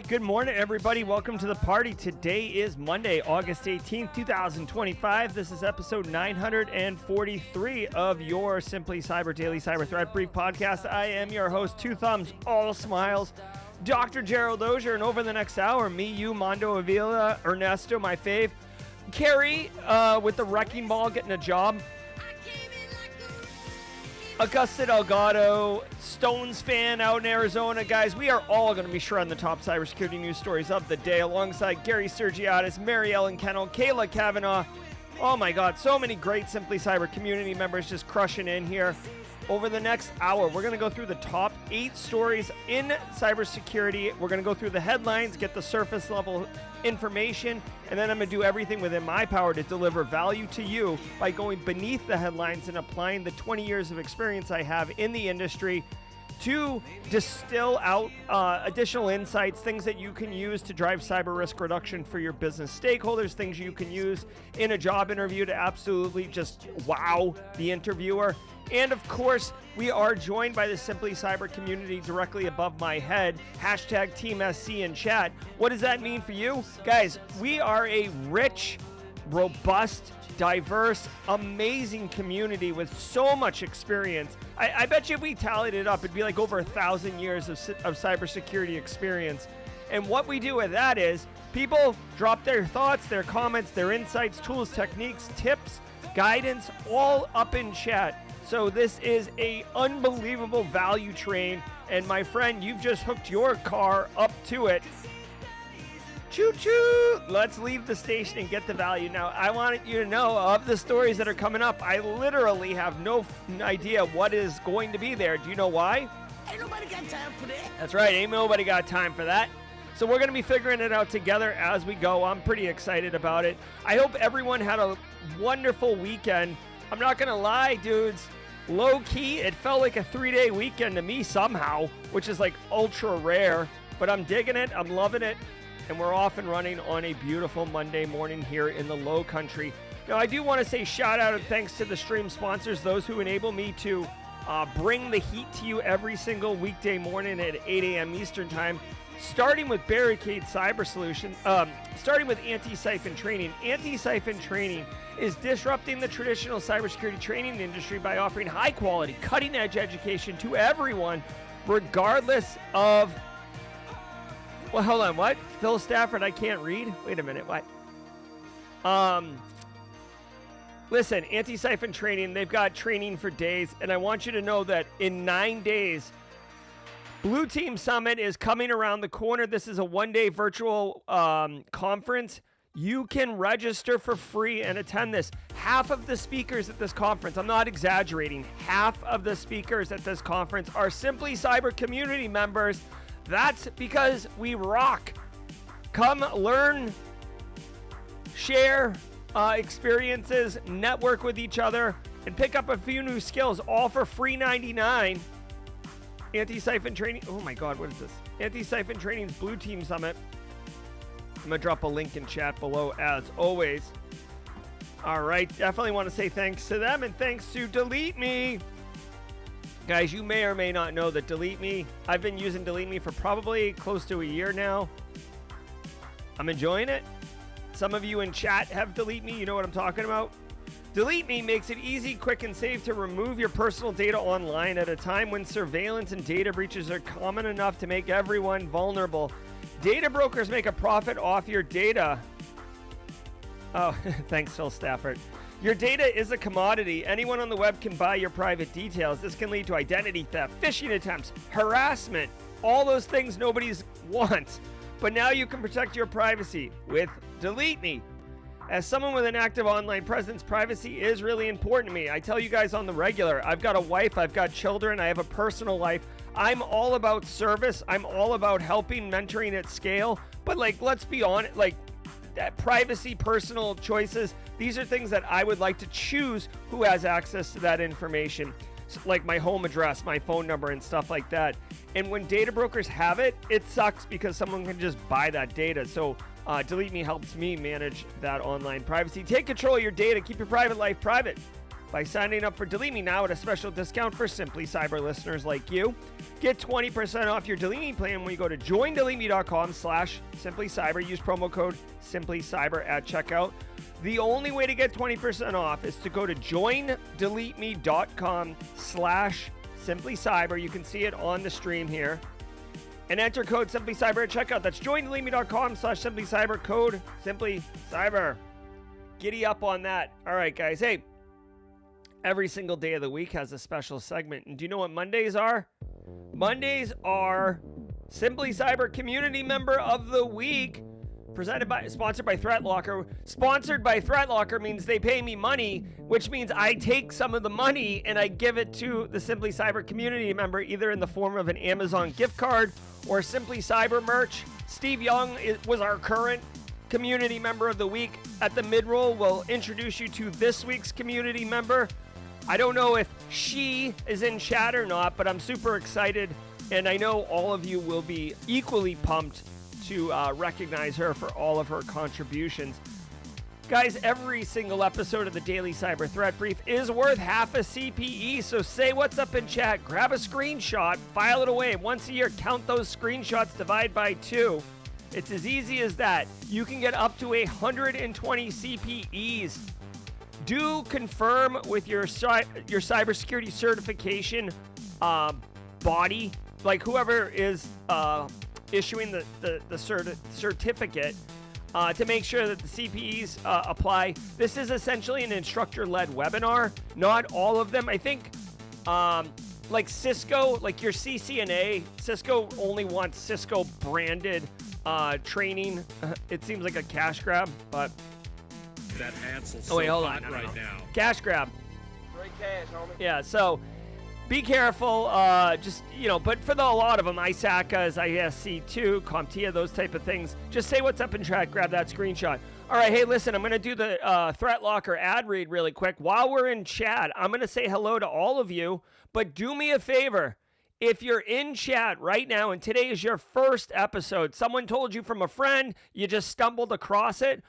Good morning, everybody. Welcome to the party. Today is Monday, August 18th, 2025. This is episode 943 of your Simply Cyber Daily Cyber Threat Brief podcast. I am your host, Two Thumbs, all smiles, Dr. Gerald Auger, and over the next hour, me, you, Mondo Avila, Ernesto, my fave, Carrie with the wrecking ball getting a job, Augusta Delgado, Stones fan out in Arizona. Guys, we are all going to be sharing the top cybersecurity news stories of the day alongside Gary Sergiatis, Mary Ellen Kennel, Kayla Kavanaugh. Oh my God, so many great Simply Cyber community members just crushing in here. Over the next hour, we're going to go through the top 8 stories in cybersecurity. We're going to go through the headlines, get the surface level information, and then I'm going to do everything within my power to deliver value to you by going beneath the headlines and applying the 20 years of experience I have in the industry to distill out additional insights, things that you can use to drive cyber risk reduction for your business stakeholders, things you can use in a job interview to absolutely just wow the interviewer. And of course, we are joined by the Simply Cyber community directly above my head. Hashtag Team SC in chat. What does that mean for you? Guys, we are a rich, robust, diverse, amazing community with so much experience. I bet you if we tallied it up, it'd be like over 1,000 years of cybersecurity experience. And what we do with that is people drop their thoughts, their comments, their insights, tools, techniques, tips, guidance, all up in chat. So this is a unbelievable value train, and my friend, you've just hooked your car up to it. Choo-choo! Let's leave the station and get the value. Now, I wanted you to know of the stories that are coming up, I literally have no idea what is going to be there. Do you know why? Ain't nobody got time for that. That's right, ain't nobody got time for that. So we're going to be figuring it out together as we go. I'm pretty excited about it. I hope everyone had a wonderful weekend. I'm not going to lie, dudes. Low-key, it felt like a 3-day weekend to me somehow, which is like ultra rare, but I'm digging it, I'm loving it, and we're off and running on a beautiful Monday morning here in the Low Country. Now, I do want to say shout out and thanks to the stream sponsors, those who enable me to bring the heat to you every single weekday morning at 8 a.m. Eastern Time, starting with Barricade Cyber Solutions, starting with Antisyphon Training. Antisyphon Training is disrupting the traditional cybersecurity training industry by offering high-quality, cutting-edge education to everyone, regardless of... Well, hold on, what? Phil Stafford, I can't read? Wait a minute, what? Listen, Antisyphon Training, they've got training for days, and I want you to know that in 9 days, Blue Team Summit is coming around the corner. This is a one-day virtual conference. You can register for free and attend this. Half of the speakers at this conference, I'm not exaggerating, half of the speakers at this conference are Simply Cyber community members. That's because we rock. Come learn, share experiences, network with each other, and pick up a few new skills, all for free $99. Antisyphon Training, oh my God, what is this? Antisyphon Training's Blue Team Summit. I'm going to drop a link in chat below as always. All right, definitely want to say thanks to them and thanks to Delete Me. Guys, you may or may not know that Delete Me, I've been using Delete Me for probably close to a year now. I'm enjoying it. Some of you in chat have Delete Me, you know what I'm talking about. Delete Me makes it easy, quick, and safe to remove your personal data online at a time when surveillance and data breaches are common enough to make everyone vulnerable. Data brokers make a profit off your data. Oh, thanks, Phil Stafford. Your data is a commodity. Anyone on the web can buy your private details. This can lead to identity theft, phishing attempts, harassment, all those things nobody wants. But now you can protect your privacy with Delete Me. As someone with an active online presence, privacy is really important to me. I tell you guys on the regular, I've got a wife, I've got children, I have a personal life. I'm all about service. I'm all about helping, mentoring at scale. But like, let's be honest, like that privacy, personal choices, these are things that I would like to choose who has access to that information. like my home address, my phone number, and stuff like that. And when data brokers have it, it sucks because someone can just buy that data. So Delete Me helps me manage that online privacy. Take control of your data. Keep your private life private by signing up for Delete Me now at a special discount for Simply Cyber listeners like you. Get 20% off your Delete Me plan when you go to joindeleteme.com/simplycyber. Use promo code simplycyber at checkout. The only way to get 20% off is to go to joindeleteme.com/simplycyber. You can see it on the stream here. And enter code simplycyber at checkout. That's joindeleteme.com/simplycyber, code simplycyber. Giddy up on that. All right, guys. Hey, every single day of the week has a special segment. And do you know what Mondays are? Mondays are Simply Cyber Community Member of the Week. Sponsored by ThreatLocker. Sponsored by ThreatLocker means they pay me money, which means I take some of the money and I give it to the Simply Cyber community member, either in the form of an Amazon gift card or Simply Cyber merch. Steve Young was our current community member of the week. At the mid-roll, we'll introduce you to this week's community member. I don't know if she is in chat or not, but I'm super excited, and I know all of you will be equally pumped to recognize her for all of her contributions. Guys, every single episode of the Daily Cyber Threat Brief is worth half a CPE, so say what's up in chat, grab a screenshot, file it away. Once a year, count those screenshots, divide by 2. It's as easy as that. You can get up to 120 CPEs. Do confirm with your cybersecurity certification body, like whoever is issuing the certificate, to make sure that the CPEs apply. This is essentially an instructor-led webinar. Not all of them. I think like Cisco, like your CCNA, Cisco only wants Cisco branded training. It seems like a cash grab, but that Hansel's hold on, right now. Cash grab. Great cash, homie. Yeah, so be careful. But for a lot of them, ISACAs, ISC2, CompTIA, those type of things, just say what's up in chat, grab that screenshot. All right, hey, listen, I'm going to do the ThreatLocker ad read really quick. While we're in chat, I'm going to say hello to all of you, but do me a favor. If you're in chat right now and today is your first episode, someone told you from a friend, you just stumbled across it,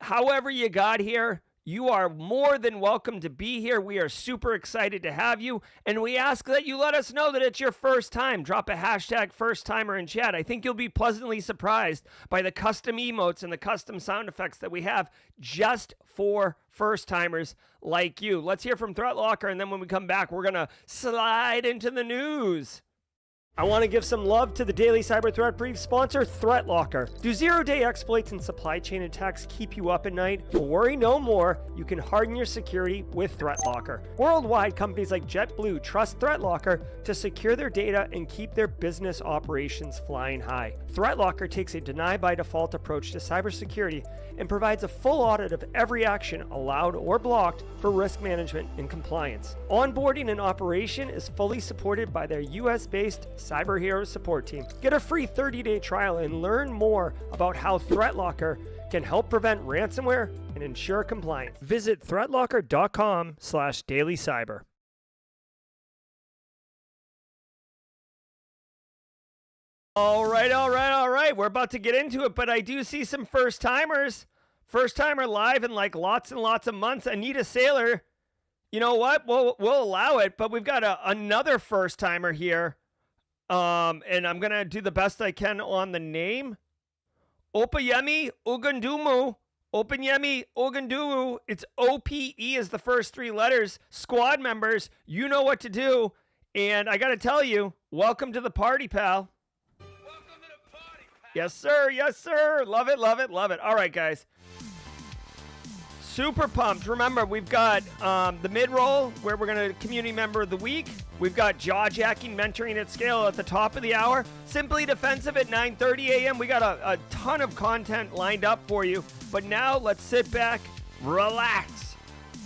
however you got here, you are more than welcome to be here. We are super excited to have you, and we ask that you let us know that it's your first time. Drop a hashtag first timer in chat. I think you'll be pleasantly surprised by the custom emotes and the custom sound effects that we have just for first timers like you. Let's hear from ThreatLocker, and then when we come back, we're going to slide into the news. I want to give some love to the Daily Cyber Threat Brief sponsor, ThreatLocker. Do zero-day exploits and supply chain attacks keep you up at night? Well, worry no more. You can harden your security with ThreatLocker. Worldwide, companies like JetBlue trust ThreatLocker to secure their data and keep their business operations flying high. ThreatLocker takes a deny-by-default approach to cybersecurity and provides a full audit of every action allowed or blocked for risk management and compliance. Onboarding and operation is fully supported by their US-based Cyber Heroes support team. Get a free 30-day trial and learn more about how ThreatLocker can help prevent ransomware and ensure compliance. Visit threatlocker.com/dailycyber. All right. We're about to get into it, but I do see some first-timers. First-timer live in like lots and lots of months. Anita Saylor, you know what? We'll allow it, but we've got another first-timer here. And I'm going to do the best I can on the name. Opeyemi Ogundumu. Opeyemi Ogundumu. It's OPE is the first 3 letters. Squad members, you know what to do. And I got to tell you, welcome to the party, pal. Welcome to the party, pal. Yes, sir. Yes, sir. Love it. All right, guys. Super pumped. Remember, we've got the mid-roll where we're going to community member of the week. We've got jaw-jacking mentoring at scale at the top of the hour. Simply defensive at 9:30 a.m. We got a ton of content lined up for you. But now let's sit back, relax,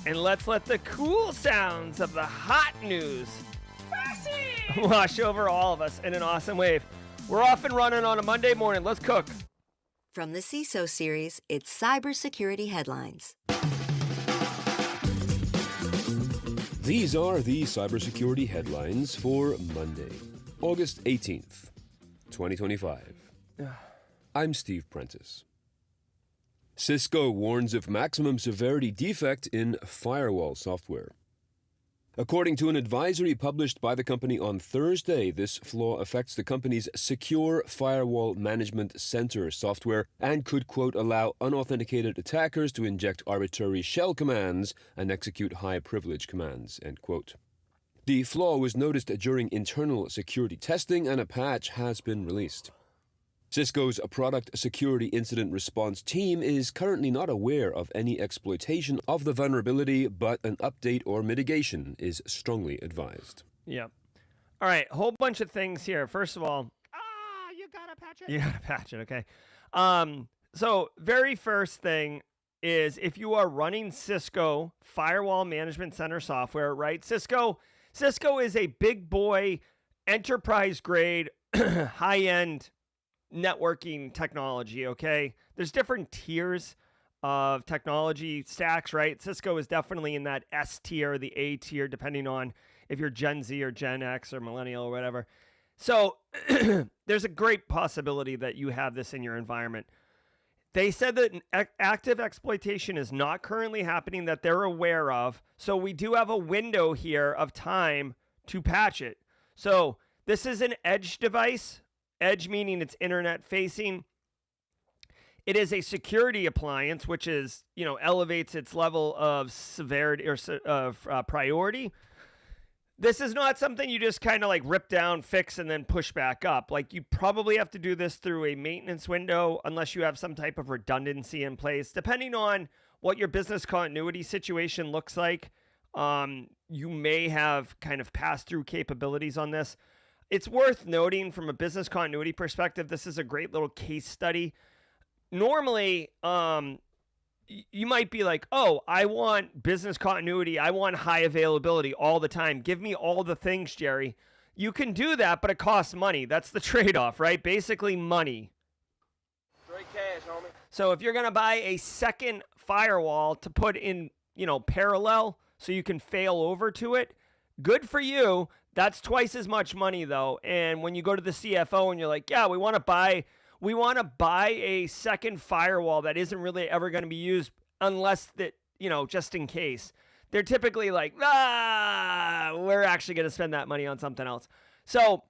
and let's let the cool sounds of the hot news wash over all of us in an awesome wave. We're off and running on a Monday morning. Let's cook. From the CISO series, it's cybersecurity headlines. These are the cybersecurity headlines for Monday, August 18th, 2025. I'm Steve Prentice. Cisco warns of maximum severity defect in firewall software. According to an advisory published by the company on Thursday, this flaw affects the company's Secure Firewall Management Center software and could, quote, allow unauthenticated attackers to inject arbitrary shell commands and execute high-privilege commands, end quote. The flaw was noticed during internal security testing, and a patch has been released. Cisco's product security incident response team is currently not aware of any exploitation of the vulnerability, but an update or mitigation is strongly advised. Yeah. All right, whole bunch of things here. First of all, You gotta patch it. you gotta patch it, okay? So very first thing is if you are running Cisco Firewall Management Center software, right? Cisco is a big boy, enterprise grade, high-end networking technology, okay? There's different tiers of technology stacks, right? Cisco is definitely in that S tier, the A tier, depending on if you're Gen Z or Gen X or millennial or whatever. So there's a great possibility that you have this in your environment. They said that active exploitation is not currently happening that they're aware of. So we do have a window here of time to patch it. So this is an edge device. Edge meaning it's internet facing. It is a security appliance, which is, elevates its level of severity or of priority. This is not something you just kind of like rip down, fix, and then push back up. Like you probably have to do this through a maintenance window unless you have some type of redundancy in place. Depending on what your business continuity situation looks like, you may have kind of pass-through capabilities on this. It's worth noting from a business continuity perspective, this is a great little case study. Normally, you might be like, oh, I want business continuity. I want high availability all the time. Give me all the things, Jerry. You can do that, but it costs money. That's the trade-off, right? Basically money. Straight cash, homie. So if you're going to buy a second firewall to put in, parallel so you can fail over to it, good for you. That's twice as much money, though. And when you go to the CFO and you're like, yeah, we want to buy a second firewall that isn't really ever going to be used unless that, just in case. They're typically like, we're actually going to spend that money on something else. So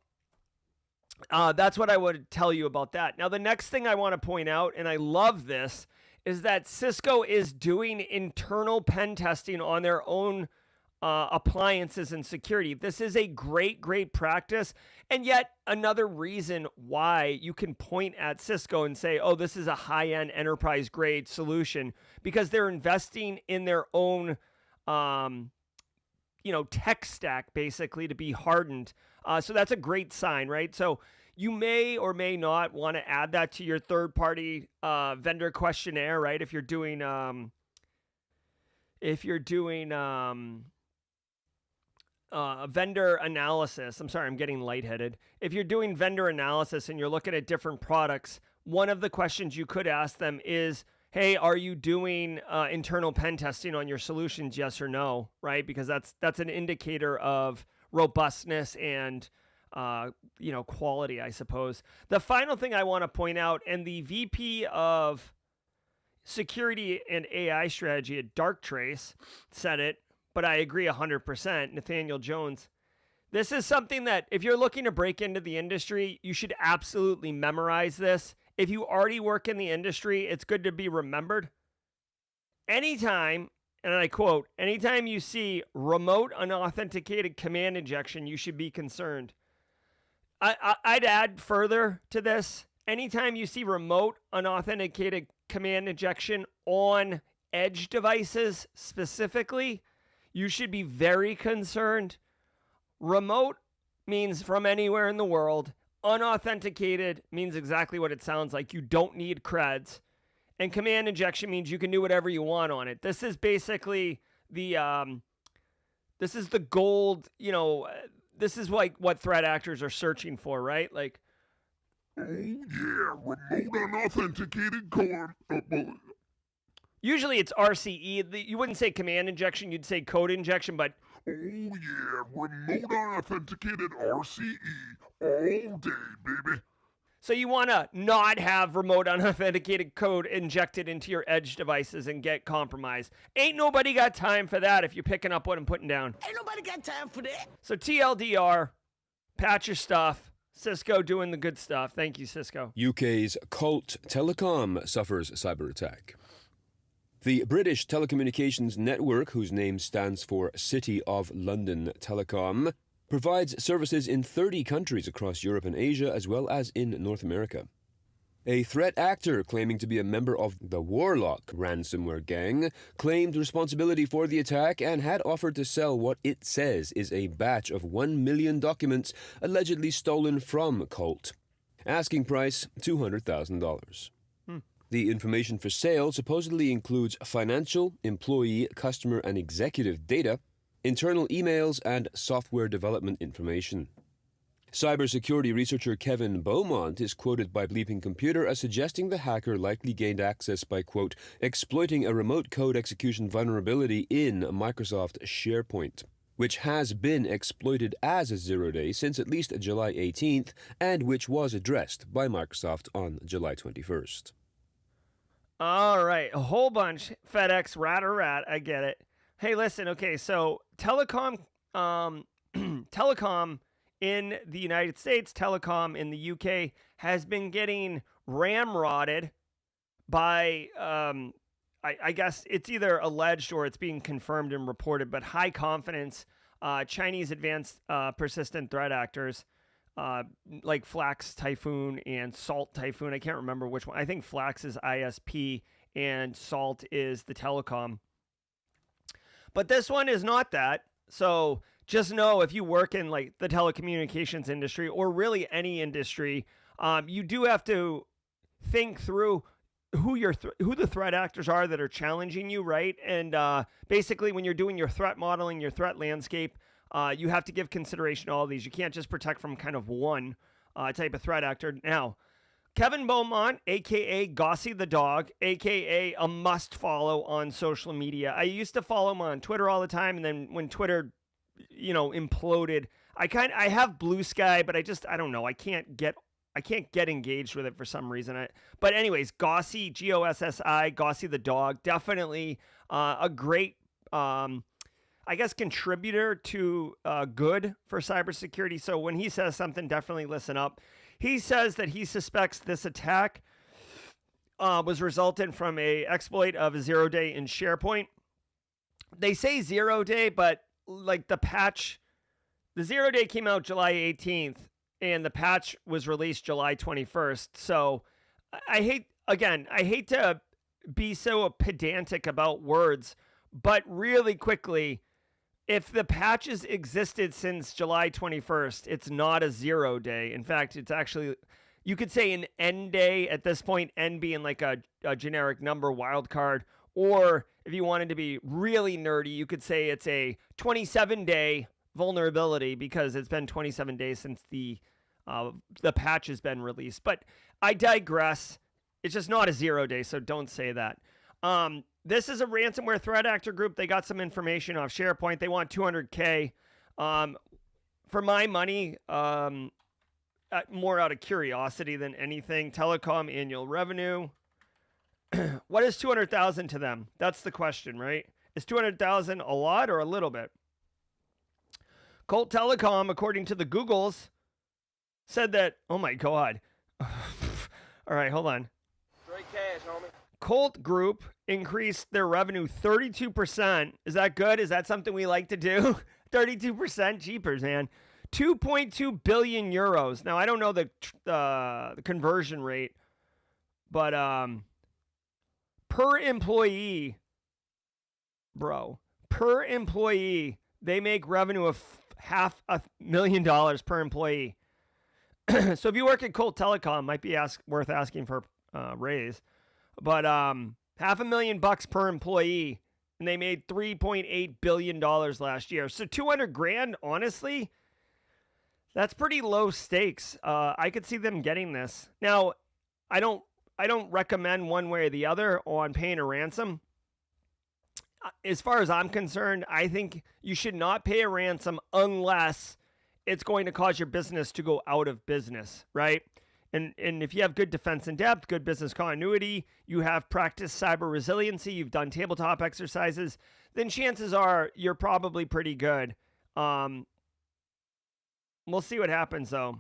that's what I would tell you about that. Now, the next thing I want to point out, and I love this, is that Cisco is doing internal pen testing on their own appliances and security. This is a great practice, and yet another reason why you can point at Cisco and say, oh, this is a high-end enterprise grade solution, because they're investing in their own tech stack basically to be hardened. So that's a great sign, right? So you may or may not want to add that to your third-party vendor questionnaire, right? If you're doing vendor analysis. I'm sorry, I'm getting lightheaded. If you're doing vendor analysis and you're looking at different products, one of the questions you could ask them is, hey, are you doing internal pen testing on your solutions? Yes or no, right? Because that's an indicator of robustness and quality, I suppose. The final thing I want to point out, and the VP of Security and AI Strategy at Darktrace said it, but I agree 100%, Nathaniel Jones. This is something that if you're looking to break into the industry, you should absolutely memorize this. If you already work in the industry, it's good to be remembered. Anytime, and I quote, anytime you see remote unauthenticated command injection, you should be concerned. I'd add further to this. Anytime you see remote unauthenticated command injection on edge devices specifically, you should be very concerned. Remote means from anywhere in the world. Unauthenticated means exactly what it sounds like. You don't need creds. And command injection means you can do whatever you want on it. This is basically the gold, this is like what threat actors are searching for, right? Like, Oh yeah, remote unauthenticated core. Usually it's RCE. You wouldn't say command injection, you'd say code injection, but Oh yeah, remote unauthenticated RCE all day, baby. so you want to not have remote unauthenticated code injected into your edge devices and get compromised. Ain't nobody got time for that if you're picking up what I'm putting down. Ain't nobody got time for that. So TLDR, patch your stuff. Cisco doing the good stuff. Thank you, Cisco. UK's Colt Telecom suffers cyber attack. The British telecommunications network, whose name stands for City of London Telecom, provides services in 30 countries across Europe and Asia, as well as in North America. A threat actor claiming to be a member of the Warlock ransomware gang claimed responsibility for the attack and had offered to sell what it says is a batch of 1 million documents allegedly stolen from Colt. Asking price $200,000. The information for sale supposedly includes financial, employee, customer, and executive data, internal emails, and software development information. Cybersecurity researcher Kevin Beaumont is quoted by Bleeping Computer as suggesting the hacker likely gained access by, quote, exploiting a remote code execution vulnerability in Microsoft SharePoint, which has been exploited as a zero-day since at least July 18th, and which was addressed by Microsoft on July 21st. All right, a whole bunch. FedEx, rat, I get it. Hey, listen, okay, so telecom in the United States, telecom in the UK has been getting ramrodded by, I guess it's either alleged or it's being confirmed and reported, but high confidence Chinese advanced persistent threat actors like Flax Typhoon and Salt Typhoon. I can't remember which one. I think Flax is ISP and Salt is the telecom. But this one is not that. So just know if you work in like the telecommunications industry or really any industry, you do have to think through who the threat actors are that are challenging you, right? And basically when you're doing your threat modeling, your threat landscape, you have to give consideration to all these. You can't just protect from kind of one type of threat actor. Now, Kevin Beaumont, a.k.a. Gossy the Dog, a.k.a. a must-follow on social media. I used to follow him on Twitter all the time, and then when Twitter, imploded, I have Blue Sky, but I don't know. I can't get engaged with it for some reason. But anyways, Gossy, Gossi, Gossy the Dog, definitely a great contributor to good for cybersecurity. So when he says something, definitely listen up. He says that he suspects this attack was resultant from a exploit of a 0-day in SharePoint. They say 0-day, but like the 0-day came out July 18th and the patch was released July 21st. So I hate to be so pedantic about words, but really quickly, if the patches existed since July 21st, it's not a 0-day. In fact, it's actually, you could say an N day at this point, N being like a generic number wildcard. Or if you wanted to be really nerdy, you could say it's a 27-day vulnerability because it's been 27 days since the patch has been released. But I digress. It's just not a 0-day, so don't say that. This is a ransomware threat actor group. They got some information off SharePoint. They want $200K. For my money, more out of curiosity than anything, telecom annual revenue. What is $200,000 to them? That's the question, right? Is $200,000 a lot or a little bit? Colt Telecom, according to the Googles, said that, oh my God. All right, hold on. Straight cash, homie. Colt Group increased their revenue 32%. Is that good? Is that something we like to do? 32%? Jeepers, man. 2.2 billion euros. Now, I don't know the conversion rate, but per employee, they make revenue of $500,000 per employee. So if you work at Colt Telecom, might be worth asking for a raise. But $500,000 per employee, and they made $3.8 billion last year. So $200,000, honestly, that's pretty low stakes. I could see them getting this. Now, I don't recommend one way or the other on paying a ransom. as far as I'm concerned, I think you should not pay a ransom unless it's going to cause your business to go out of business, right? And if you have good defense in depth, good business continuity, you have practiced cyber resiliency, you've done tabletop exercises, then chances are you're probably pretty good. We'll see what happens though.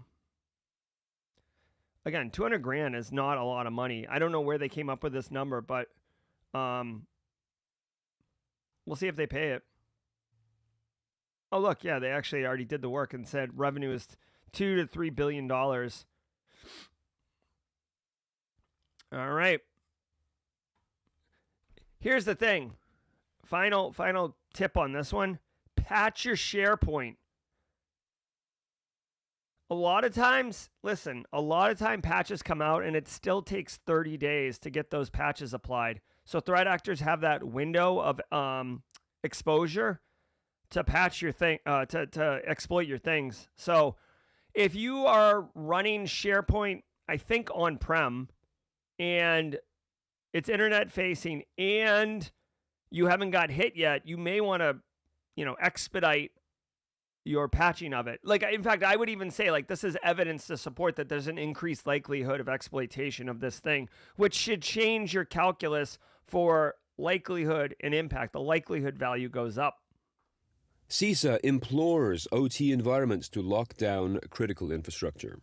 Again, 200 grand is not a lot of money. I don't know where they came up with this number, but we'll see if they pay it. Oh, look, yeah, they actually already did the work and said revenue is $2 to $3 billion. All right. Here's the thing. Final tip on this one. Patch your SharePoint. A lot of time patches come out and it still takes 30 days to get those patches applied. So threat actors have that window of exposure to patch your thing, to exploit your things. So if you are running SharePoint, I think on-prem, and it's internet facing and you haven't got hit yet, you may want to, expedite your patching of it. Like, in fact, I would even say, like, this is evidence to support that there's an increased likelihood of exploitation of this thing, which should change your calculus for likelihood and impact. The likelihood value goes up. CISA implores OT environments to lock down critical infrastructure.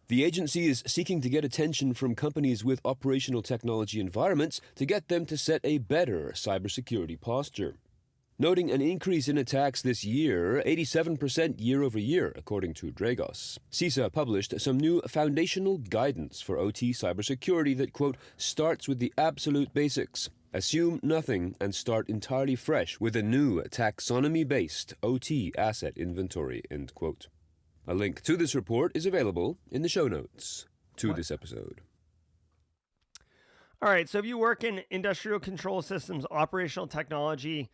The agency is seeking to get attention from companies with operational technology environments to get them to set a better cybersecurity posture. Noting an increase in attacks this year, 87% year over year, according to Dragos. CISA published some new foundational guidance for OT cybersecurity that, quote, starts with the absolute basics. Assume nothing and start entirely fresh with a new taxonomy-based OT asset inventory, end quote. A link to this report is available in the show notes to this episode. All right, so if you work in industrial control systems, operational technology,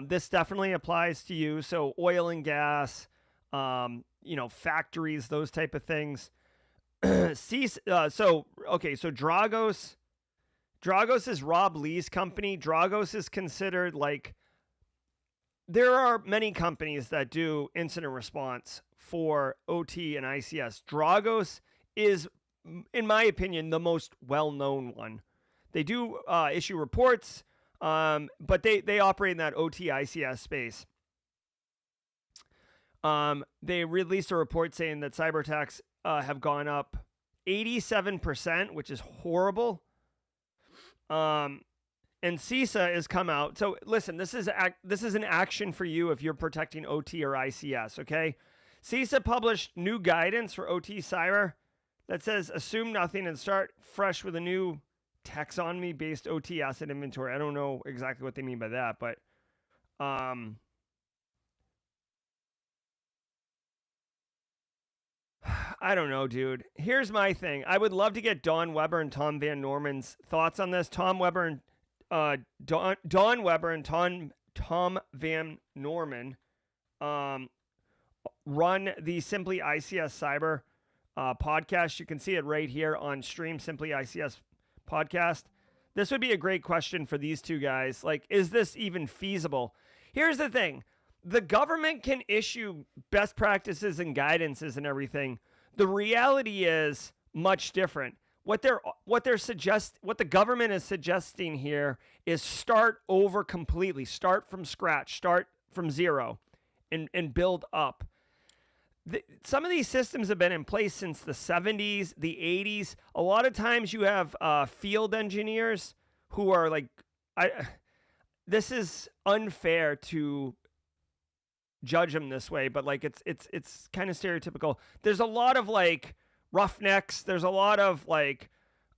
this definitely applies to you. So oil and gas, factories, those type of things. So Dragos is Rob Lee's company. Dragos is considered like, there are many companies that do incident response for OT and ICS. Dragos is, in my opinion, the most well-known one. They do issue reports, but they operate in that OT ICS space. They released a report saying that cyber attacks have gone up 87%, which is horrible. And CISA has come out. So listen, this is an action for you if you're protecting OT or ICS, okay? CISA published new guidance for OT cyber that says assume nothing and start fresh with a new taxonomy-based OT asset inventory. I don't know exactly what they mean by that, but I don't know, dude. Here's my thing. I would love to get Don Weber and Tom Van Norman's thoughts on this. Don Weber and Tom Van Norman run the Simply ICS Cyber podcast. You can see it right here on Stream Simply ICS podcast. This would be a great question for these two guys. Like, is this even feasible? Here's the thing. The government can issue best practices and guidances and everything. The reality is much different. What the government is suggesting here is start over completely, start from scratch, start from zero, and build up. Some of these systems have been in place since the 70s, the 80s. A lot of times you have field engineers who are like, this is unfair to judge them this way, but like it's kind of stereotypical. There's a lot of like roughnecks. There's a lot of like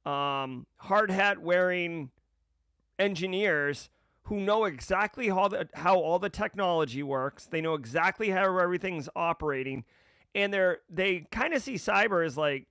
hard hat wearing engineers who know exactly how all the technology works. They know exactly how everything's operating, and they kind of see cyber as like,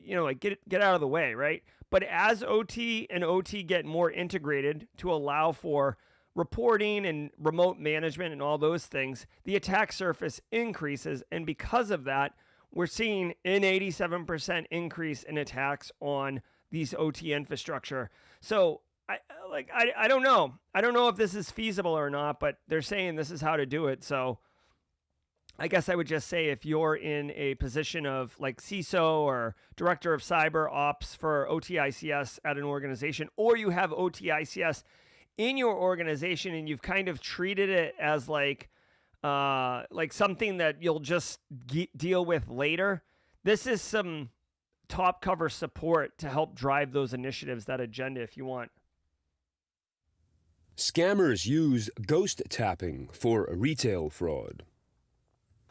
like get out of the way, right? But as OT and OT get more integrated to allow for reporting and remote management and all those things, the attack surface increases, and because of that, we're seeing an 87% increase in attacks on these OT infrastructure. So I don't know. I don't know if this is feasible or not, but they're saying this is how to do it. So I guess I would just say if you're in a position of like CISO or director of cyber ops for OTICS at an organization, or you have OTICS in your organization and you've kind of treated it as like something that you'll just deal with later, this is some top cover support to help drive those initiatives, that agenda, if you want. Scammers use ghost tapping for retail fraud.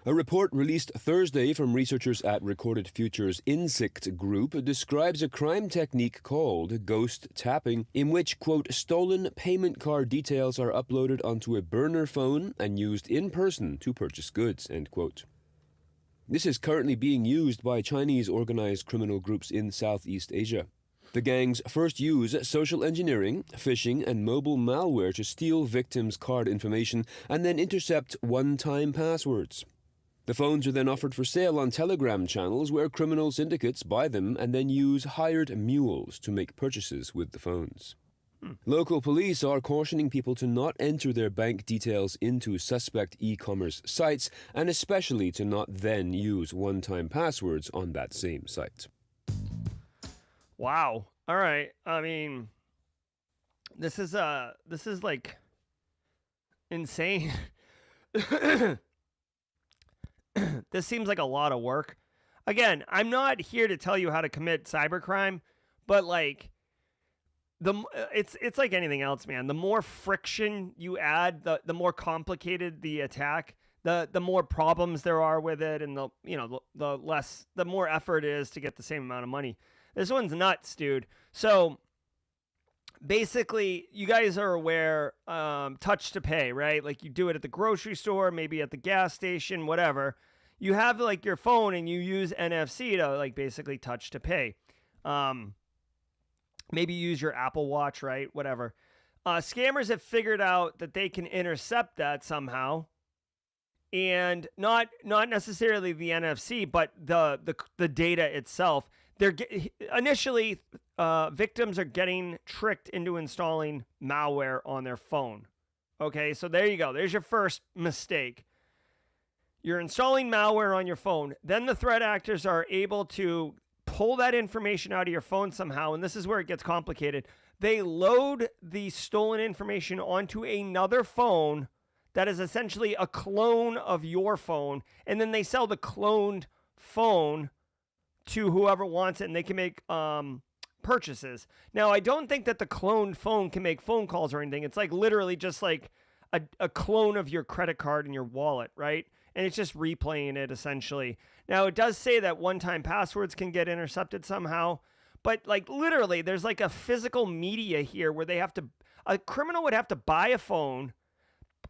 A report released Thursday from researchers at Recorded Future's Insect Group describes a crime technique called ghost tapping, in which, quote, stolen payment card details are uploaded onto a burner phone and used in person to purchase goods, end quote. This is currently being used by Chinese organized criminal groups in Southeast Asia. The gangs first use social engineering, phishing, and mobile malware to steal victims' card information and then intercept one-time passwords. The phones are then offered for sale on Telegram channels where criminal syndicates buy them and then use hired mules to make purchases with the phones. Local police are cautioning people to not enter their bank details into suspect e-commerce sites, and especially to not then use one-time passwords on that same site. Wow. All right. I mean, this is like insane. This seems like a lot of work. Again, I'm not here to tell you how to commit cybercrime, but like it's like anything else, man. The more friction you add, the more complicated the attack, the more problems there are with it, and the more effort it is to get the same amount of money. This one's nuts, dude. So basically, you guys are aware, touch to pay, right? Like you do it at the grocery store, maybe at the gas station, whatever. You have like your phone and you use NFC to like basically touch to pay. Maybe use your Apple Watch, right? Whatever. Scammers have figured out that they can intercept that somehow, and not necessarily the NFC, but the data itself. Initially, victims are getting tricked into installing malware on their phone. Okay, so there you go. There's your first mistake. You're installing malware on your phone. Then the threat actors are able to pull that information out of your phone somehow, and this is where it gets complicated. They load the stolen information onto another phone that is essentially a clone of your phone, and then they sell the cloned phone to whoever wants it, and they can make purchases. Now, I don't think that the cloned phone can make phone calls or anything. It's like literally just like a clone of your credit card in your wallet, right? And it's just replaying it essentially. Now, it does say that one-time passwords can get intercepted somehow, but like literally there's like a physical media here where a criminal would have to buy a phone,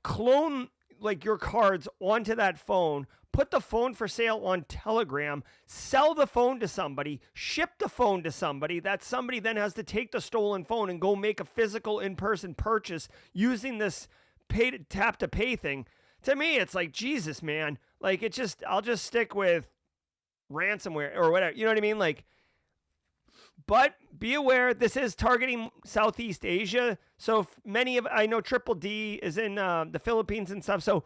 clone like your cards onto that phone, put the phone for sale on Telegram, sell the phone to somebody, ship the phone to somebody. That somebody then has to take the stolen phone and go make a physical in-person purchase using this tap to pay thing. To me, it's like, Jesus, man. Like, I'll just stick with ransomware or whatever. You know what I mean? Like, but be aware, this is targeting Southeast Asia. So I know Triple D is in the Philippines and stuff. So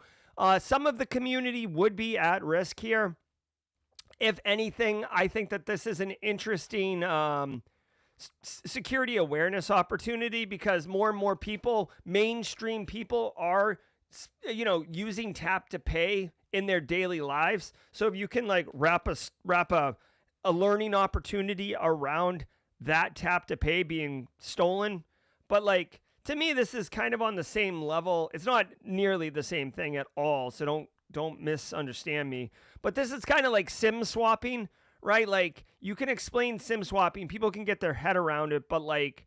some of the community would be at risk here. If anything, I think that this is an interesting security awareness opportunity, because more and more people, mainstream people, are using tap to pay in their daily lives. So if you can like wrap a learning opportunity around that tap to pay being stolen, but like to me this is kind of on the same level. It's not nearly the same thing at all, so don't misunderstand me. But this is kind of like SIM swapping, right? Like you can explain SIM swapping, people can get their head around it, but like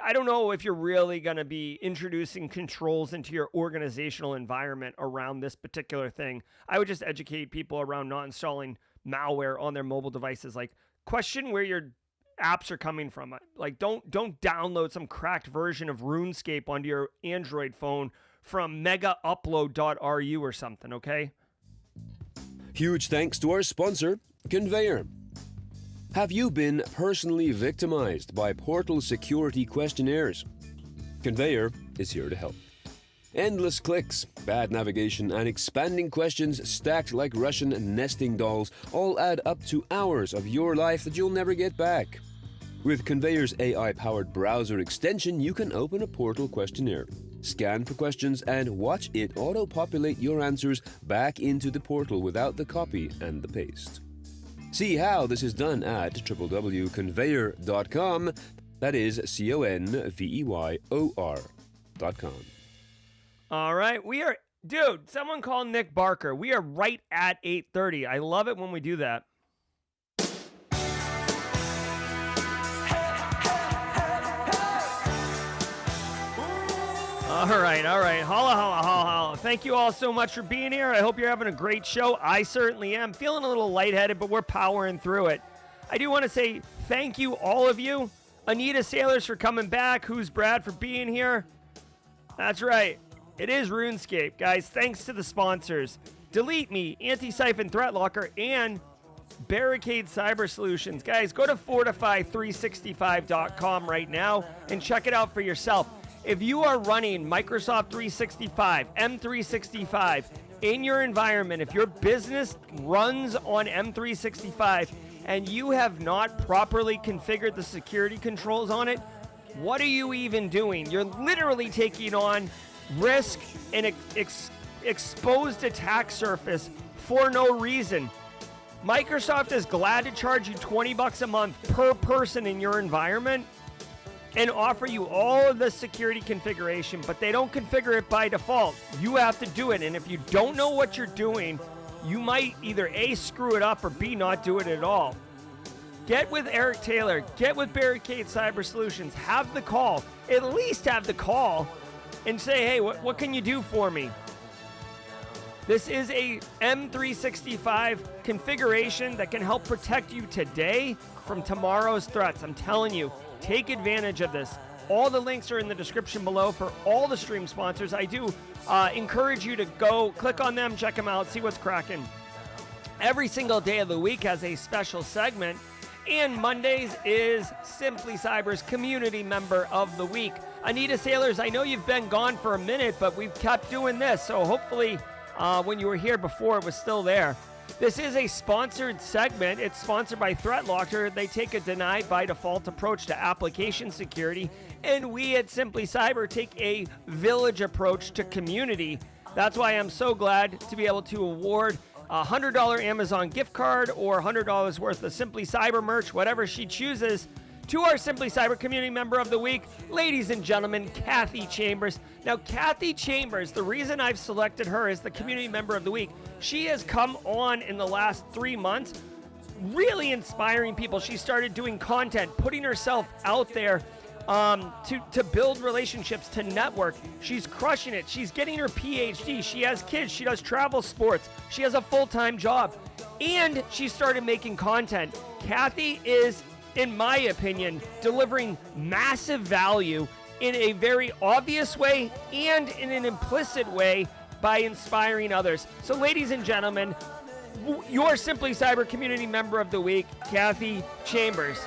I don't know if you're really going to be introducing controls into your organizational environment around this particular thing. I would just educate people around not installing malware on their mobile devices. Like, question where your apps are coming from. Like, don't download some cracked version of RuneScape onto your Android phone from megaupload.ru or something, okay? Huge thanks to our sponsor, Conveyor. Have you been personally victimized by portal security questionnaires? Conveyor is here to help. Endless clicks, bad navigation, and expanding questions stacked like Russian nesting dolls all add up to hours of your life that you'll never get back. With Conveyor's AI-powered browser extension, you can open a portal questionnaire, scan for questions, and watch it auto-populate your answers back into the portal without the copy and the paste. See how this is done at www.conveyor.com. That is CONVEYOR.com. All right, dude, someone call Nick Barker. We are right at 8:30. I love it when we do that. All right. Holla, holla, holla, holla. Thank you all so much for being here. I hope you're having a great show. I certainly am. Feeling a little lightheaded, but we're powering through it. I do want to say thank you, all of you. Anita Sailors for coming back. Who's Brad for being here? That's right. It is RuneScape, guys. Thanks to the sponsors. Delete Me, Antisyphon Threat Locker, and Barricade Cyber Solutions. Guys, go to Fortify365.com right now and check it out for yourself. If you are running Microsoft 365, M365 in your environment, if your business runs on M365 and you have not properly configured the security controls on it, what are you even doing? You're literally taking on risk and exposed attack surface for no reason. Microsoft is glad to charge you $20 a month per person in your environment and offer you all of the security configuration, but they don't configure it by default. You have to do it, and if you don't know what you're doing, you might either A, screw it up, or B, not do it at all. Get with Eric Taylor, get with Barricade Cyber Solutions, have the call, at least have the call, and say, hey, what can you do for me? This is a M365 configuration that can help protect you today from tomorrow's threats. I'm telling you, take advantage of this. All the links are in the description below for all the stream sponsors. I do encourage you to go click on them, check them out, see what's cracking. Every single day of the week has a special segment, and Mondays is Simply Cyber's Community Member of the Week. Anita Sailors, I know you've been gone for a minute, but we've kept doing this, so hopefully when you were here before, it was still there. This is a sponsored segment. It's sponsored by ThreatLocker. They take a denied by default approach to application security, and we at Simply Cyber take a village approach to community. That's why I'm so glad to be able to award a $100 Amazon gift card or $100 worth of Simply Cyber merch, whatever she chooses, to our Simply Cyber Community Member of the Week, ladies and gentlemen, Kathy Chambers. Now, Kathy Chambers, the reason I've selected her as the Community Member of the Week, she has come on in the last 3 months, really inspiring people. She started doing content, putting herself out there to build relationships, to network. She's crushing it. She's getting her PhD. She has kids. She does travel sports. She has a full-time job. And she started making content. Kathy is, in my opinion, delivering massive value in a very obvious way and in an implicit way by inspiring others. So, ladies and gentlemen, your Simply Cyber Community Member of the Week, Kathy Chambers.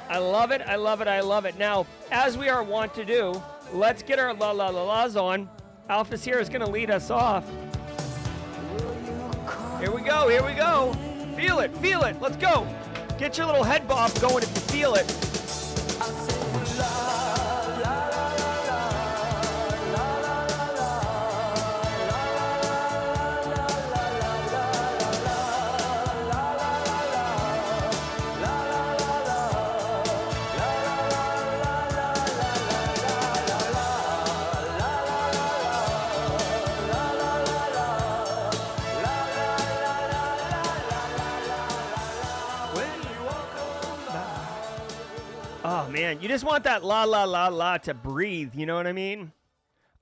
I love it, I love it, I love it. Now, as we are wont to do, let's get our la la la la's on. Alpha Sierra is going to lead us off. Here we go, here we go. Feel it, let's go. Get your little head bob going if you feel it. Oh, man, you just want that la, la, la, la to breathe, you know what I mean?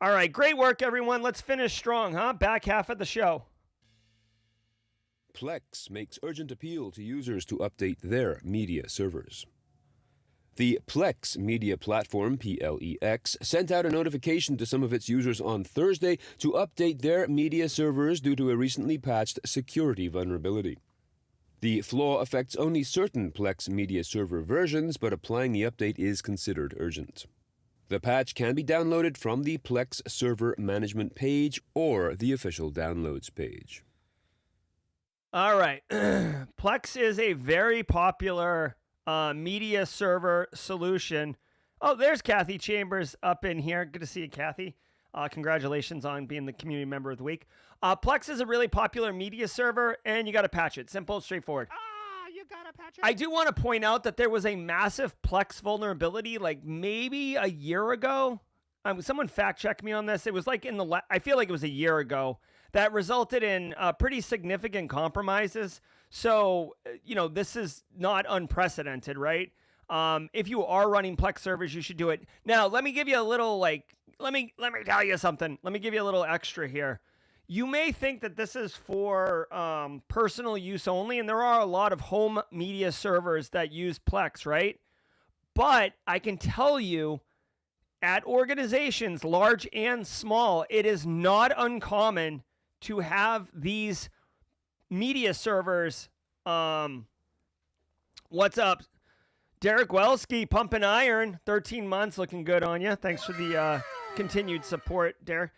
All right, great work, everyone. Let's finish strong, huh? Back half of the show. Plex makes urgent appeal to users to update their media servers. The Plex media platform, PLEX, sent out a notification to some of its users on Thursday to update their media servers due to a recently patched security vulnerability. The flaw affects only certain Plex media server versions, but applying the update is considered urgent. The patch can be downloaded from the Plex server management page or the official downloads page. All right. Plex is a very popular media server solution. Oh, there's Kathy Chambers up in here. Good to see you, Kathy. Congratulations on being the community member of the week. Plex is a really popular media server, and you got to patch it. Simple, straightforward. You gotta patch it. I do want to point out that there was a massive Plex vulnerability, like maybe a year ago. Someone fact check me on this. It was like I feel like it was a year ago that resulted in pretty significant compromises. So, this is not unprecedented, right? If you are running Plex servers, you should do it. Now, let me give you a little, let me tell you something. Let me give you a little extra here. You may think that this is for personal use only, and there are a lot of home media servers that use Plex, right? But I can tell you, at organizations, large and small, it is not uncommon to have these media servers. What's up? Derek Welski, pumping iron, 13 months, looking good on you. Thanks for the continued support, Derek.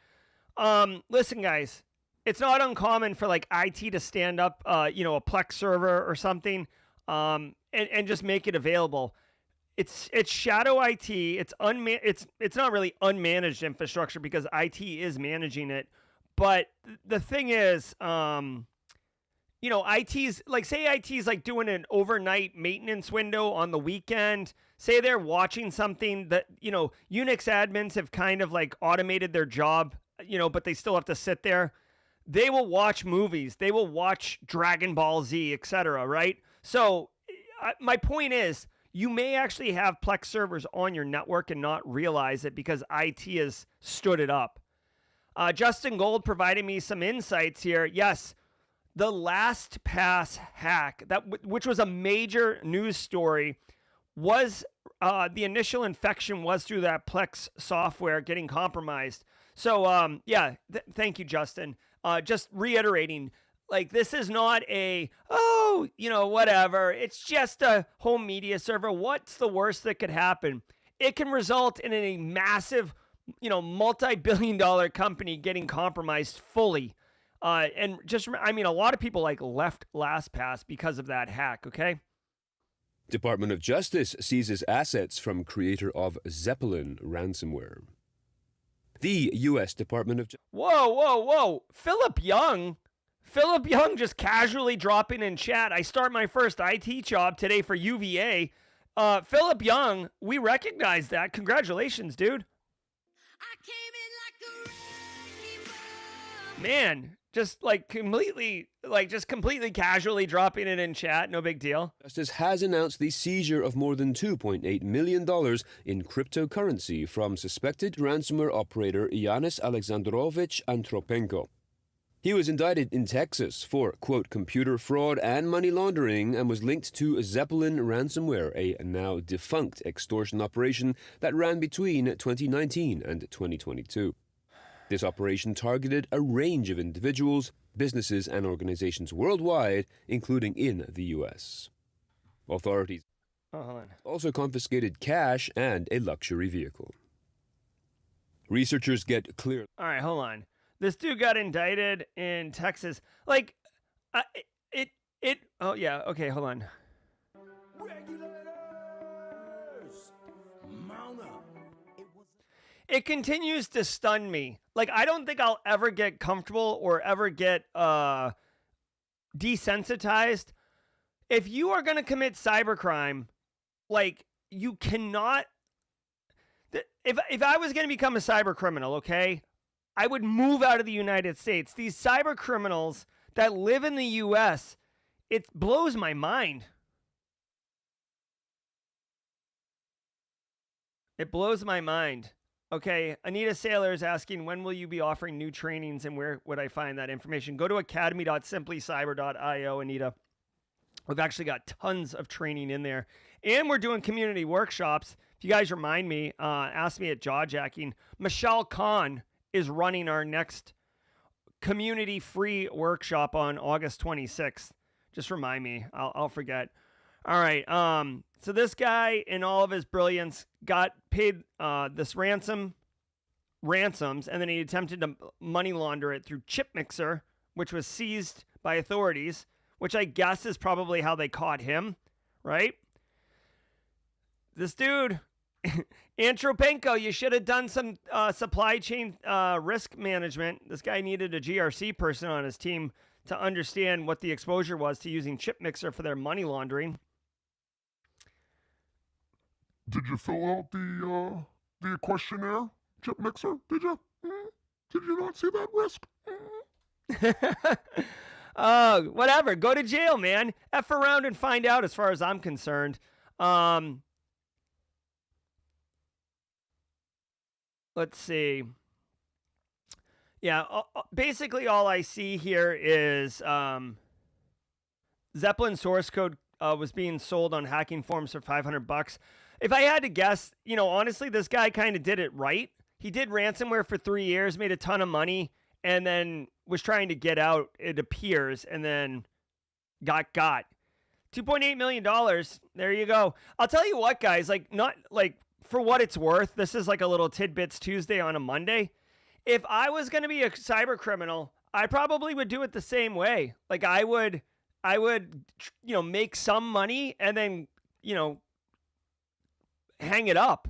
Listen, guys, it's not uncommon for IT to stand up, a Plex server or something, and just make it available. It's shadow IT. It's not really unmanaged infrastructure because IT is managing it. But the thing is, IT's say IT's doing an overnight maintenance window on the weekend. Say they're watching something that, Unix admins have kind of automated their job, but they still have to sit there. They will watch movies. They will watch Dragon Ball Z, etc. Right? So my point is, you may actually have Plex servers on your network and not realize it because IT has stood it up. Justin Gold provided me some insights here. Yes, the LastPass hack, which was a major news story, was the initial infection was through that Plex software getting compromised. So, thank you, Justin. Just reiterating, this is not whatever. It's just a home media server. What's the worst that could happen? It can result in a massive, multi-billion-dollar company getting compromised fully. And just, a lot of people left LastPass because of that hack, okay? Department of Justice seizes assets from creator of Zeppelin ransomware. The U.S. Department of Justice. Whoa. Philip Young just casually dropping in chat. I start my first IT job today for UVA. Philip Young, we recognize that. Congratulations, dude. Man, just completely casually dropping it in chat. No big deal. Justice has announced the seizure of more than $2.8 million in cryptocurrency from suspected ransomware operator Yanis Alexandrovich Antropenko. He was indicted in Texas for, quote, computer fraud and money laundering and was linked to Zeppelin ransomware, a now defunct extortion operation that ran between 2019 and 2022. This operation targeted a range of individuals, businesses, and organizations worldwide, including in the U.S. Authorities also confiscated cash and a luxury vehicle. Researchers get clear. All right, hold on. This dude got indicted in Texas. Oh yeah, okay, hold on. It continues to stun me. I don't think I'll ever get comfortable or ever get desensitized. If you are going to commit cybercrime, you cannot. If I was going to become a cyber criminal, okay, I would move out of the United States. These cyber criminals that live in the U.S., it blows my mind. It blows my mind. Okay, Anita Saylor is asking, when will you be offering new trainings and where would I find that information? Go to academy.simplycyber.io, Anita. We've actually got tons of training in there. And we're doing community workshops. If you guys remind me, ask me at Jawjacking. Michelle Khan is running our next community free workshop on August 26th. Just remind me. I'll forget. All right. So this guy, in all of his brilliance, got paid this ransoms, and then he attempted to money launder it through chip mixer, which was seized by authorities, which I guess is probably how they caught him, right? This dude, Antropenko, you should have done some supply chain risk management. This guy needed a GRC person on his team to understand what the exposure was to using chip mixer for their money laundering. Did you fill out the questionnaire, chip mixer? Did you? Did you not see that risk? Whatever. Go to jail, man. F around and find out, as far as I'm concerned. Let's see. Yeah, basically all I see here is Zeppelin source code was being sold on hacking forums for $500. If I had to guess, honestly, this guy kind of did it right. He did ransomware for 3 years, made a ton of money, and then was trying to get out, it appears, and then got. $2.8 million. There you go. I'll tell you what, guys, not for what it's worth, this is like a little Tidbits Tuesday on a Monday. If I was going to be a cyber criminal, I probably would do it the same way. I would, make some money and then, hang it up.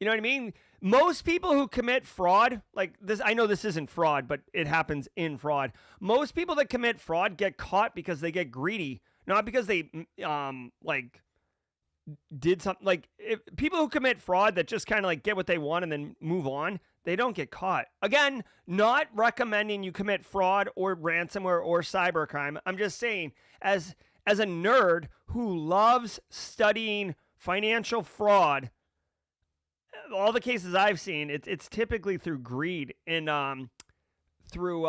You know what I mean? Most people who commit fraud, like this, I know this isn't fraud, but it happens in fraud. Most people that commit fraud get caught because they get greedy, not because they, did something. If people who commit fraud that just kind of get what they want and then move on, they don't get caught. Again, not recommending you commit fraud or ransomware or cybercrime. I'm just saying, as a nerd who loves studying financial fraud, all the cases I've seen, it's typically through greed and through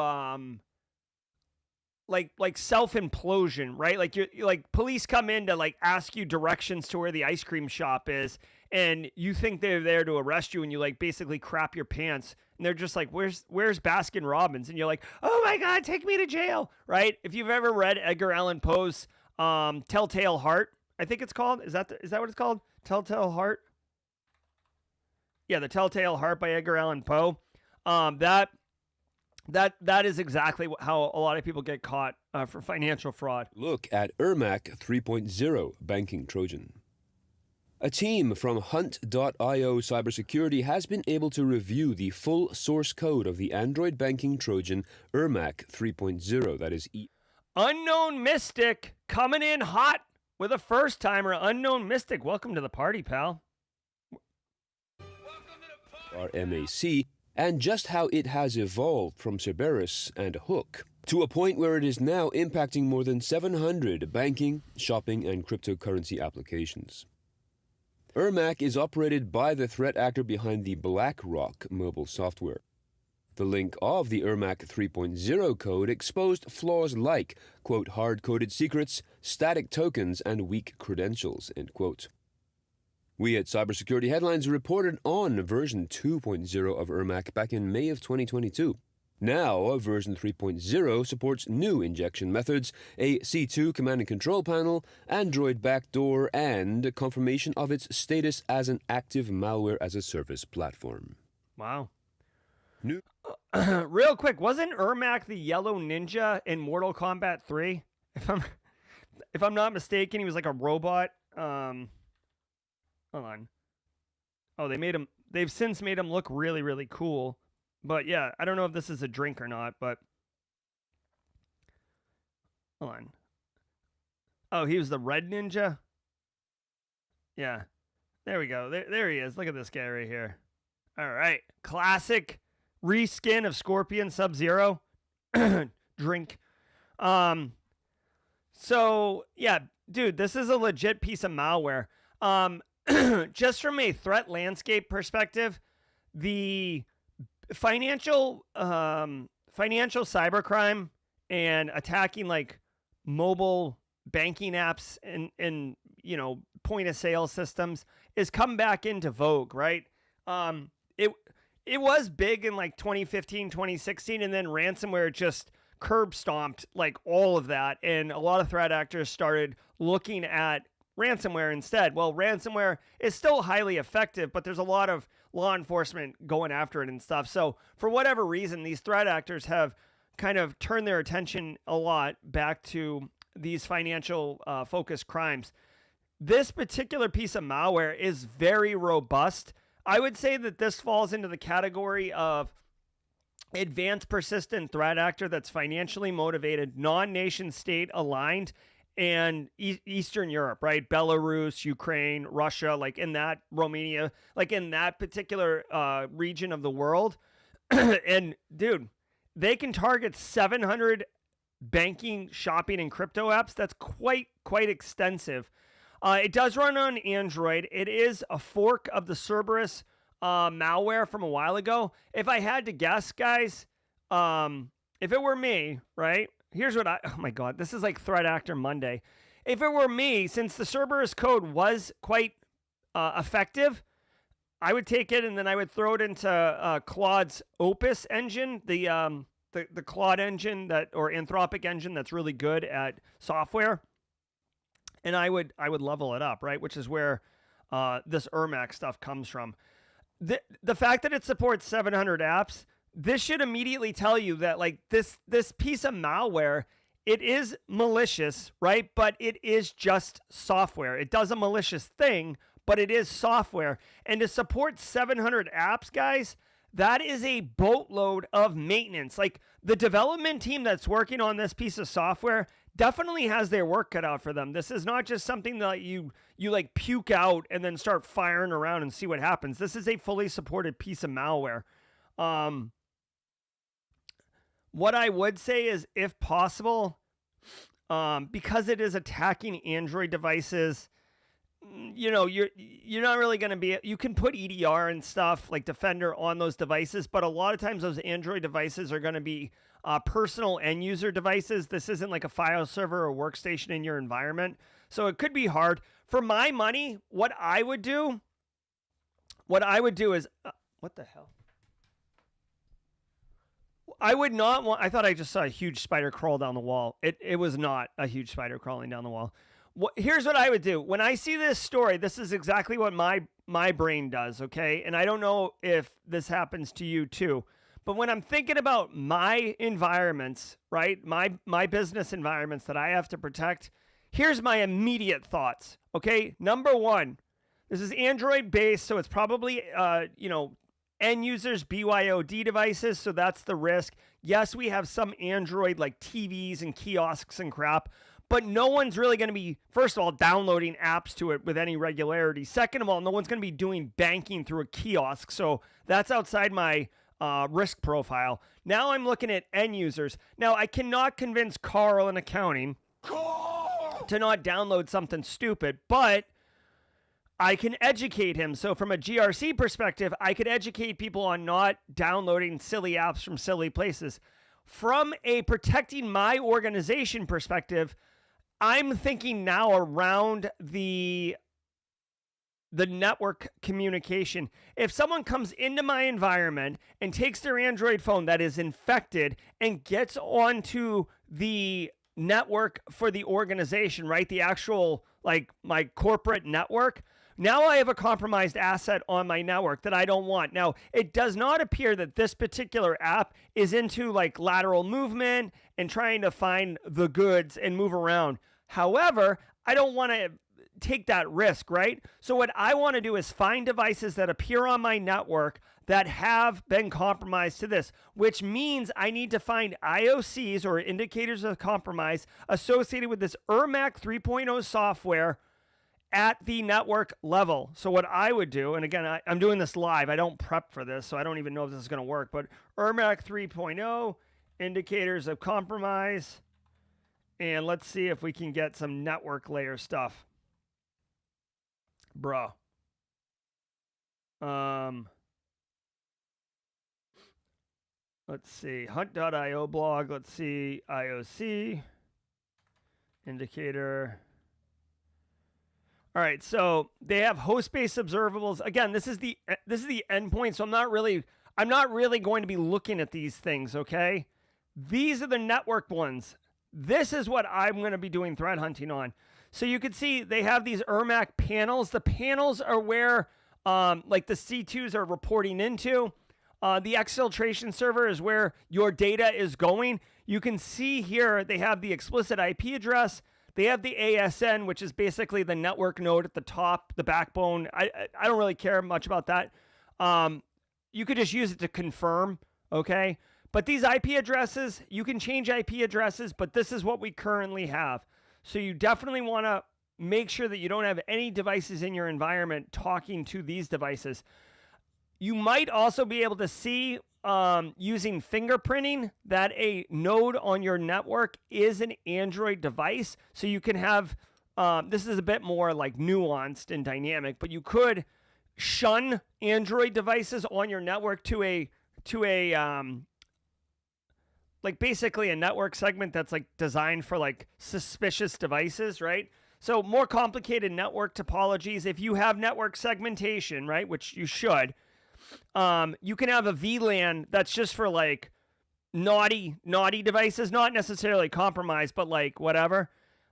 self-implosion, right? You're police come in to ask you directions to where the ice cream shop is, and you think they're there to arrest you, and you basically crap your pants, and they're just where's Baskin Robbins? And you're like, oh my God, take me to jail, right? If you've ever read Edgar Allan Poe's Telltale Heart, I think it's called. Is that what it's called? Telltale Heart? Yeah, The Telltale Heart by Edgar Allan Poe. That is exactly how a lot of people get caught for financial fraud. Look at Ermac 3.0 Banking Trojan. A team from Hunt.io Cybersecurity has been able to review the full source code of the Android banking Trojan Ermac 3.0. That is Unknown Mystic coming in hot with a first timer. Unknown Mystic, welcome to the party, pal. RMAC, and just how it has evolved from Cerberus and Hook to a point where it is now impacting more than 700 banking, shopping, and cryptocurrency applications. Ermac is operated by the threat actor behind the BlackRock mobile software. The link of the Ermac 3.0 code exposed flaws like, quote, hard-coded secrets, static tokens, and weak credentials, end quote. We at Cybersecurity Headlines reported on version 2.0 of Ermac back in May of 2022. Now, version 3.0 supports new injection methods, a C2 command and control panel, Android backdoor, and confirmation of its status as an active malware-as-a-service platform. Wow. New. Real quick, wasn't Ermac the yellow ninja in Mortal Kombat 3? If I'm not mistaken, he was like a robot. Hold on. Oh, they've since made him look really, really cool. But yeah, I don't know if this is a drink or not, but hold on. Oh, he was the red ninja? Yeah. There we go. There he is. Look at this guy right here. All right. Classic reskin of Scorpion Sub-Zero. Drink. So, yeah, dude, this is a legit piece of malware. Just from a threat landscape perspective, the financial cybercrime and attacking like mobile banking apps and point of sale systems is come back into vogue, right? It was big in like 2015, 2016, and then ransomware just curb stomped like all of that. And a lot of threat actors started looking at ransomware instead. Well, ransomware is still highly effective, but there's a lot of law enforcement going after it and stuff. So for whatever reason, these threat actors have kind of turned their attention a lot back to these financial focused crimes. This particular piece of malware is very robust. I would say that this falls into the category of advanced persistent threat actor that's financially motivated, non-nation state aligned, and Eastern Europe, right? Belarus, Ukraine, Russia, like in that, Romania, like in that particular region of the world. And dude, they can target 700 banking, shopping, and crypto apps. That's quite extensive. It does run on Android. It is a fork of the Cerberus malware from a while ago. If I had to guess, guys, if it were me, right? Here's what oh my God, this is like Threat Actor Monday. If it were me, since the Cerberus code was quite effective, I would take it and then I would throw it into Claude's Opus engine, the Claude engine or Anthropic engine that's really good at software. And I would level it up, right? Which is where this Ermac stuff comes from. The fact that it supports 700 apps, this should immediately tell you that like this piece of malware, it is malicious, right? But it is just software. It does a malicious thing, but it is software. And to support 700 apps, guys, that is a boatload of maintenance. Like the development team that's working on this piece of software definitely has their work cut out for them. This is not just something that you like puke out and then start firing around and see what happens. This is a fully supported piece of malware. What I would say is, if possible, because it is attacking Android devices, you know, you're not really going to be, you can put EDR and stuff like Defender on those devices, but a lot of times those Android devices are going to be personal end user devices. This isn't like a file server or workstation in your environment. So it could be hard. For my money, what I would do is, what the hell? I would not want, I thought I just saw a huge spider crawl down the wall. It was not a huge spider crawling down the wall. Here's what I would do. When I see this story, this is exactly what my brain does, okay? And I don't know if this happens to you too. But when I'm thinking about my environments, right? My business environments that I have to protect, here's my immediate thoughts, okay? Number one, this is Android based, so it's probably, end users, BYOD devices, so that's the risk. Yes, we have some Android like TVs and kiosks and crap, but no one's really going to be, first of all, downloading apps to it with any regularity. Second of all, no one's going to be doing banking through a kiosk, so that's outside my risk profile. Now I'm looking at end users. Now, I cannot convince Carl in accounting to not download something stupid, but I can educate him. So from a GRC perspective, I could educate people on not downloading silly apps from silly places. From a protecting my organization perspective, I'm thinking now around the network communication. If someone comes into my environment and takes their Android phone that is infected and gets onto the network for the organization, right? The actual, like my corporate network, now I have a compromised asset on my network that I don't want. Now, it does not appear that this particular app is into like lateral movement and trying to find the goods and move around. However, I don't want to take that risk, right? So what I want to do is find devices that appear on my network that have been compromised to this, which means I need to find IOCs or indicators of compromise associated with this Ermac 3.0 software at the network level. So what I would do, and again, I'm doing this live. I don't prep for this, so I don't even know if this is going to work, but Ermac 3.0, indicators of compromise, and let's see if we can get some network layer stuff. Bro. Let's see. Hunt.io blog. Let's see. IOC. Indicator. All right, so they have host-based observables. Again, this is the endpoint, so I'm not really going to be looking at these things, okay? These are the network ones. This is what I'm going to be doing threat hunting on. So you can see they have these Ermac panels. The panels are where like the C2s are reporting into. The exfiltration server is where your data is going. You can see here they have the explicit IP address. They have the ASN, which is basically the network node at the top, the backbone. I don't really care much about that. You could just use it to confirm, okay? But these IP addresses, you can change IP addresses, but this is what we currently have. So you definitely want to make sure that you don't have any devices in your environment talking to these devices. You might also be able to see using fingerprinting that a node on your network is an Android device. So you can have, this is a bit more like nuanced and dynamic, but you could shun Android devices on your network to a like basically a network segment that's like designed for like suspicious devices, right? So more complicated network topologies. If you have network segmentation, right, which you should, you can have a VLAN that's just for like naughty devices, not necessarily compromised, but like whatever.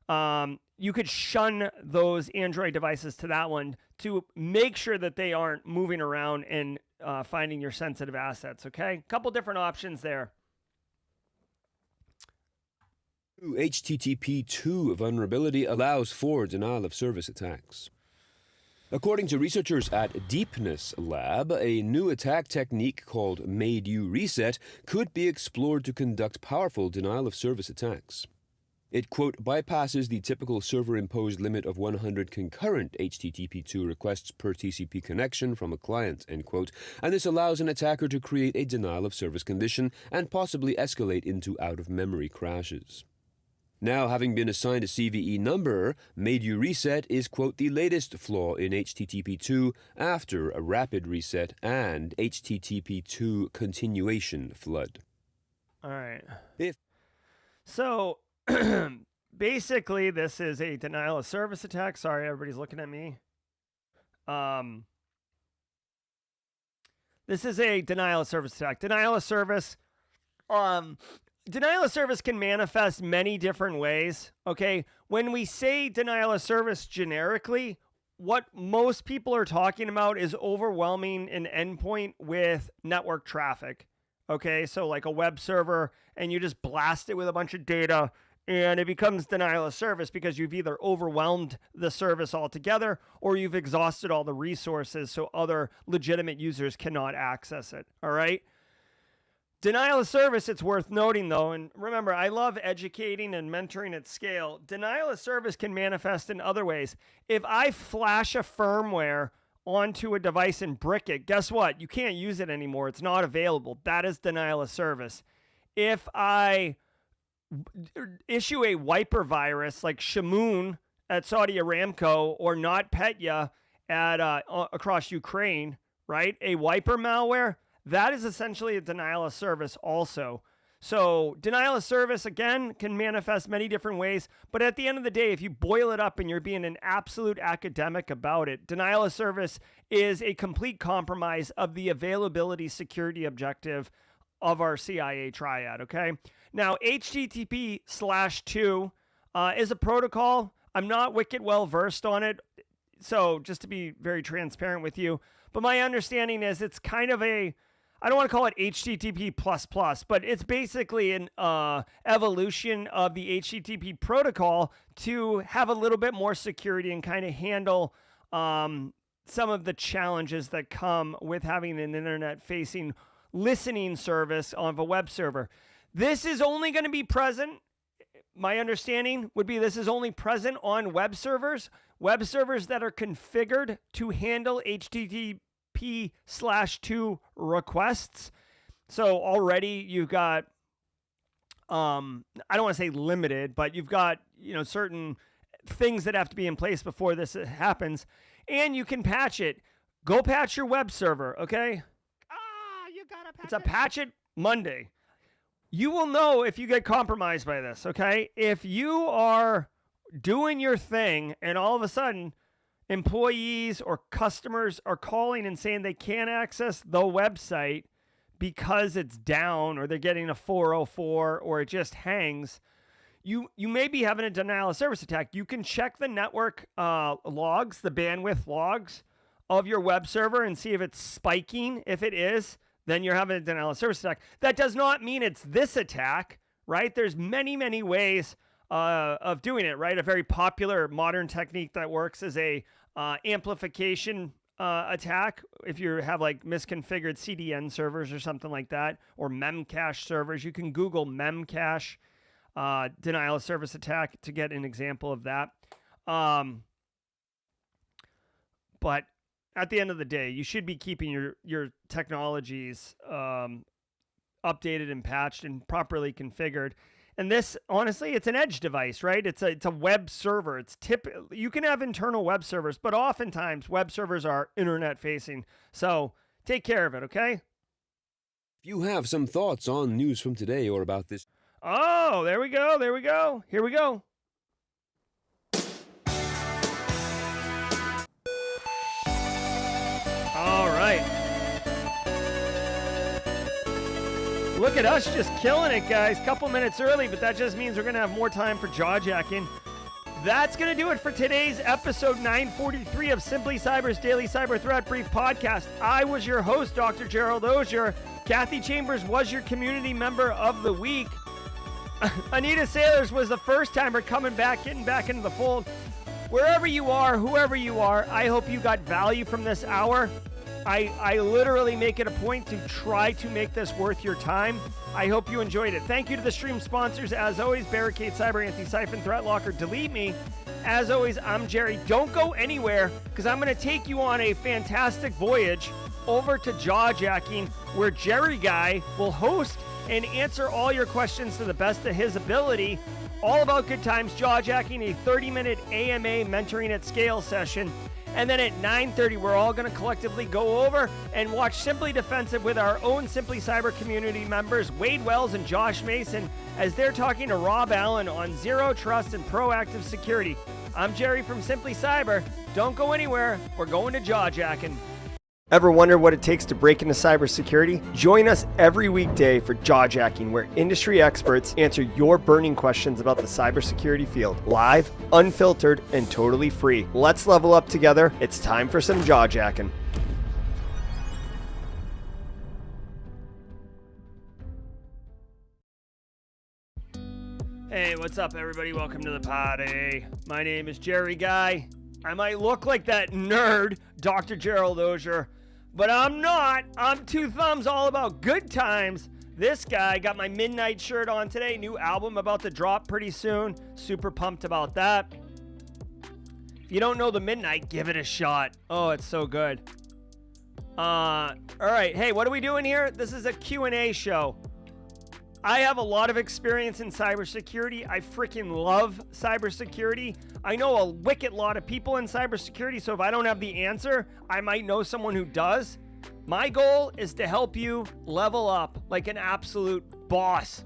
You could shun those Android devices to that one to make sure that they aren't moving around and finding your sensitive assets, okay? Couple different options there. HTTP 2 vulnerability allows for denial of service attacks. According to researchers at Deepness Lab, a new attack technique called Made You Reset could be explored to conduct powerful denial of service attacks. It, quote, bypasses the typical server-imposed limit of 100 concurrent HTTP2 requests per TCP connection from a client, end quote, and this allows an attacker to create a denial of service condition and possibly escalate into out-of-memory crashes. Now, having been assigned a CVE number, Made You Reset is, quote, the latest flaw in HTTP2 after a rapid reset and HTTP2 continuation flood. All right. If So basically, this is a denial of service attack. Sorry, everybody's looking at me. This is a denial of service attack. Denial of service. Denial of service can manifest many different ways. Okay, when we say denial of service generically, what most people are talking about is overwhelming an endpoint with network traffic. Okay, so like a web server, and you just blast it with a bunch of data, and it becomes denial of service because you've either overwhelmed the service altogether or you've exhausted all the resources so other legitimate users cannot access it. All right. Denial of service, it's worth noting though, and remember, I love educating and mentoring at scale. Denial of service can manifest in other ways. If I flash a firmware onto a device and brick it, guess what? You can't use it anymore. It's not available. That is denial of service. If I issue a wiper virus like Shamoon at Saudi Aramco or NotPetya at across Ukraine, right? A wiper malware, that is essentially a denial of service also. So denial of service, again, can manifest many different ways. But at the end of the day, if you boil it up and you're being an absolute academic about it, denial of service is a complete compromise of the availability security objective of our CIA triad, okay? Now, HTTP/2 is a protocol. I'm not wicked well versed on it, so just to be very transparent with you. But my understanding is it's kind of a, I don't want to call it HTTP++, but it's basically an evolution of the HTTP protocol to have a little bit more security and kind of handle some of the challenges that come with having an internet-facing listening service on a web server. This is only going to be present, my understanding would be this is only present on web servers that are configured to handle HTTP/2 requests. So already you've got, I don't want to say limited, but you've got, certain things that have to be in place before this happens. And you can patch it. Go patch your web server, okay? You gotta patch it's a Patch It Monday. You will know if you get compromised by this, okay? If you are doing your thing and all of a sudden employees or customers are calling and saying they can't access the website because it's down or they're getting a 404 or it just hangs, you may be having a denial of service attack. You can check the network logs, the bandwidth logs of your web server and see if it's spiking. If it is, then you're having a denial of service attack. That does not mean it's this attack, right? There's many, many ways of doing it, right? A very popular modern technique that works is a amplification attack. If you have like misconfigured CDN servers or something like that, or memcache servers, you can Google memcache denial of service attack to get an example of that. But at the end of the day, you should be keeping your technologies updated and patched and properly configured. And this, honestly, it's an edge device, right? It's a web server. You can have internal web servers, but oftentimes web servers are internet facing. So take care of it, okay? If you have some thoughts on news from today or about this... Oh, there we go. Here we go. All right. Look at us just killing it, guys. Couple minutes early, but that just means we're going to have more time for jaw jacking. That's going to do it for today's episode 943 of Simply Cyber's Daily Cyber Threat Brief podcast. I was your host, Dr. Gerald Auger. Kathy Chambers was your community member of the week. Anita Sailors was the first timer getting back into the fold. Wherever you are, whoever you are, I hope you got value from this hour. I literally make it a point to try to make this worth your time. I hope you enjoyed it. Thank you to the stream sponsors. As always, Barricade Cyber, Antisyphon, Threat Locker, Delete Me. As always, I'm Jerry. Don't go anywhere because I'm going to take you on a fantastic voyage over to Jawjacking, where Jerry Guy will host and answer all your questions to the best of his ability. All about good times, Jawjacking, a 30-minute AMA mentoring at scale session. And then at 9:30, we're all going to collectively go over and watch Simply Defensive with our own Simply Cyber community members, Wade Wells and Josh Mason, as they're talking to Rob Allen on zero trust and proactive security. I'm Jerry from Simply Cyber. Don't go anywhere. We're going to Jawjacking. Ever wonder what it takes to break into cybersecurity? Join us every weekday for Jawjacking, where industry experts answer your burning questions about the cybersecurity field. Live, unfiltered, and totally free. Let's level up together. It's time for some Jawjacking. Hey, what's up, everybody? Welcome to the party. My name is Jerry Guy. I might look like that nerd, Dr. Gerald Auger, but I'm not. I'm two thumbs all about good times. This guy got my Midnight shirt on today. New album about to drop pretty soon. Super pumped about that. If you don't know the Midnight, give it a shot. Oh, it's so good. All right. Hey, what are we doing here? This is a Q&A show. I have a lot of experience in cybersecurity. I freaking love cybersecurity. I know a wicked lot of people in cybersecurity, so if I don't have the answer, I might know someone who does. My goal is to help you level up like an absolute boss.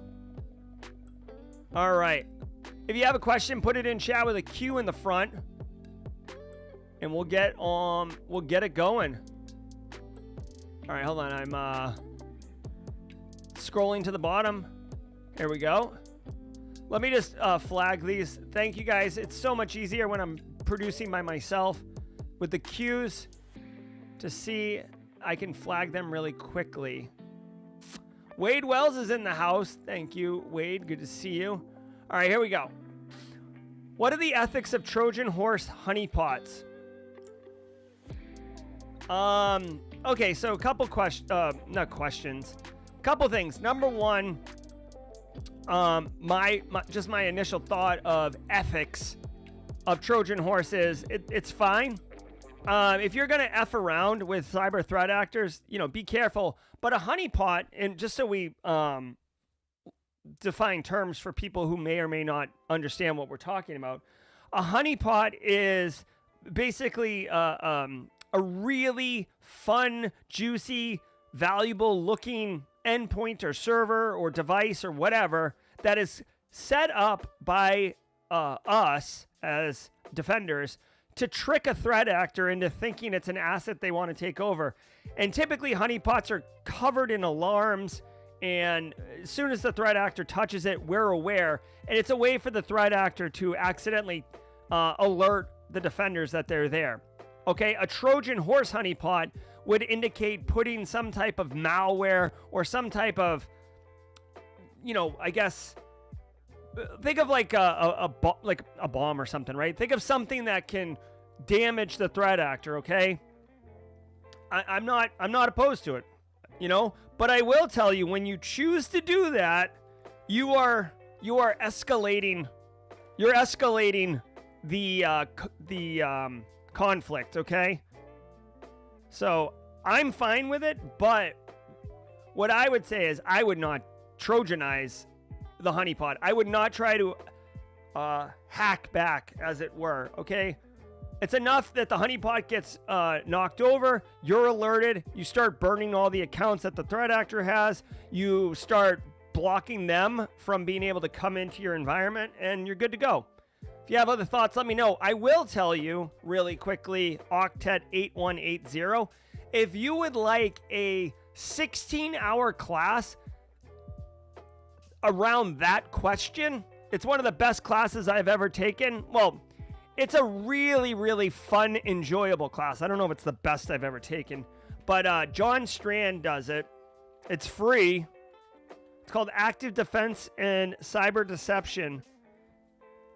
All right. If you have a question, put it in chat with a Q in the front, and we'll get it going. All right, hold on. I'm scrolling to the bottom. Here we go. Let me just flag these. Thank you guys. It's so much easier when I'm producing by myself with the cues to see. I can flag them really quickly. Wade Wells is in the house. Thank you, Wade. Good to see you. All right, here we go. What are the ethics of Trojan horse honeypots? Okay, so a couple couple things. Number one, my initial thought of ethics of Trojan horse is it's fine. If you're gonna F around with cyber threat actors, be careful. But a honeypot, and just so we define terms for people who may or may not understand what we're talking about, a honeypot is basically a really fun, juicy, valuable looking endpoint or server or device or whatever that is set up by us as defenders to trick a threat actor into thinking it's an asset they want to take over. And typically honeypots are covered in alarms, and as soon as the threat actor touches it, we're aware. And it's a way for the threat actor to accidentally alert the defenders that they're there. Okay, a Trojan horse honeypot would indicate putting some type of malware or some type of, I guess, think of like a bomb or something, right? Think of something that can damage the threat actor, okay? I'm not opposed to it, but I will tell you, when you choose to do that, you are escalating. You're escalating the conflict, okay? So I'm fine with it, but what I would say is I would not Trojanize the honeypot. I would not try to hack back, as it were, okay? It's enough that the honeypot gets knocked over, you're alerted, you start burning all the accounts that the threat actor has, you start blocking them from being able to come into your environment, and you're good to go. If you have other thoughts, let me know. I will tell you really quickly, Octet 8180, if you would like a 16-hour class around that question, it's one of the best classes I've ever taken. Well, it's a really, really fun, enjoyable class. I don't know if it's the best I've ever taken, but John Strand does it. It's free. It's called Active Defense and Cyber Deception.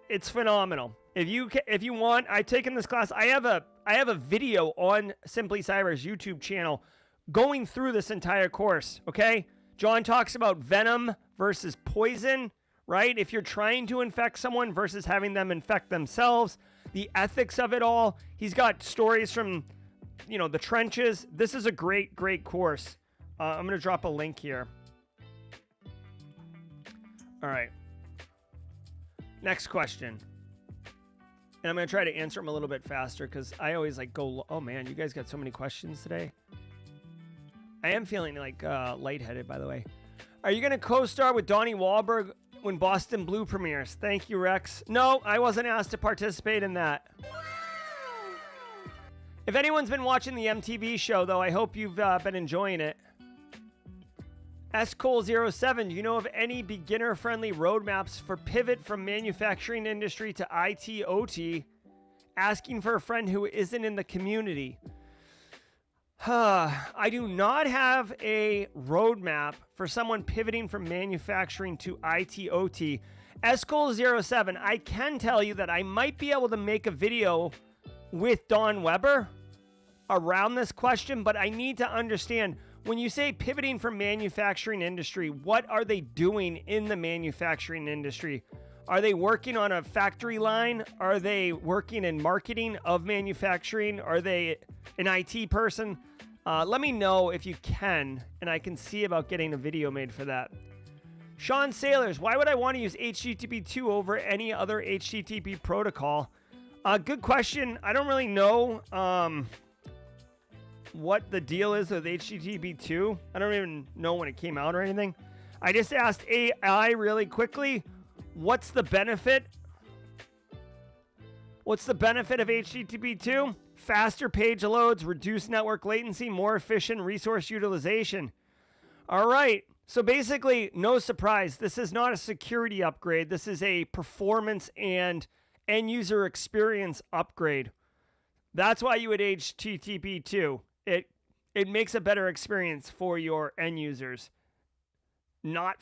It's phenomenal. If you want, I've taken this class. I have a video on Simply Cyber's YouTube channel going through this entire course, okay? John talks about venom versus poison, right? If you're trying to infect someone versus having them infect themselves, the ethics of it all. He's got stories from, the trenches. This is a great, great course. I'm going to drop a link here. All right. Next question. And I'm going to try to answer them a little bit faster because I always go, oh man, you guys got so many questions today. I am feeling lightheaded, by the way. Are you going to co-star with Donnie Wahlberg when Boston Blue premieres? Thank you, Rex. No, I wasn't asked to participate in that. If anyone's been watching the MTV show, though, I hope you've been enjoying it. SCole07, do you know of any beginner-friendly roadmaps for pivot from manufacturing industry to IT OT? Asking for a friend who isn't in the community. I do not have a roadmap for someone pivoting from manufacturing to IT OT. SCole07, I can tell you that I might be able to make a video with Don Weber around this question, but I need to understand, when you say pivoting from manufacturing industry, what are they doing in the manufacturing industry? Are they working on a factory line? Are they working in marketing of manufacturing? Are they an IT person? Let me know if you can, and I can see about getting a video made for that. Sean Sailors, why would I want to use HTTP 2 over any other HTTP protocol? Good question. I don't really know what the deal is with HTTP 2. I don't even know when it came out or anything. I just asked AI really quickly, what's the benefit? What's the benefit of HTTP 2? Faster page loads, reduced network latency, more efficient resource utilization. All right. So basically, no surprise. This is not a security upgrade. This is a performance and end user experience upgrade. That's why you would HTTP 2. It makes a better experience for your end users. Not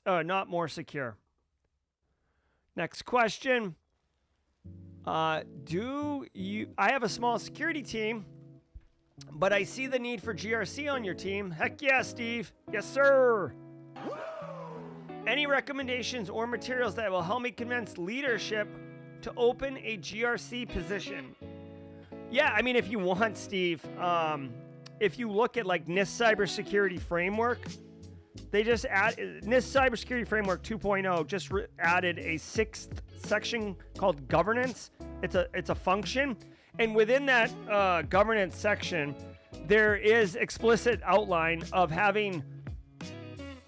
not more secure. Next question. I have a small security team, but I see the need for GRC on your team. Heck yeah, Steve. Yes, sir. Any recommendations or materials that will help me convince leadership to open a GRC position? Yeah, I mean, if you want, Steve, if you look at NIST cybersecurity framework, they just NIST cybersecurity framework 2.0 just added a 6th section called governance. It's a function, and within that governance section, there is explicit outline of having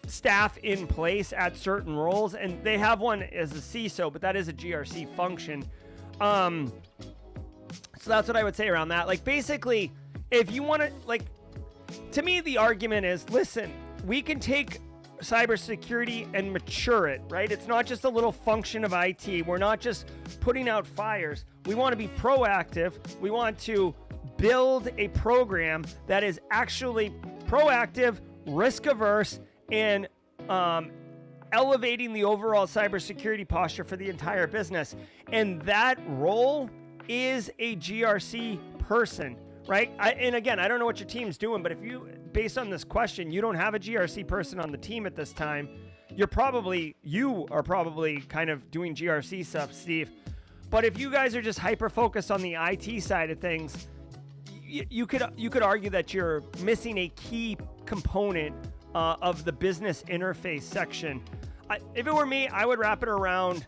staff in place at certain roles, and they have one as a CISO, but that is a GRC function. So that's what I would say around that. Like, basically, if you want to, like, to me, the argument is, listen, we can take cybersecurity and mature it, right? It's not just a little function of IT. We're not just putting out fires. We want to be proactive. We want to build a program that is actually proactive, risk averse, and elevating the overall cybersecurity posture for the entire business. And that role is a GRC person, right? And again, I don't know what your team's doing, but if you, based on this question, you don't have a GRC person on the team at this time, you are probably kind of doing GRC stuff, Steve. But if you guys are just hyper-focused on the IT side of things, you could argue that you're missing a key component of the business interface section. If it were me, I would wrap it around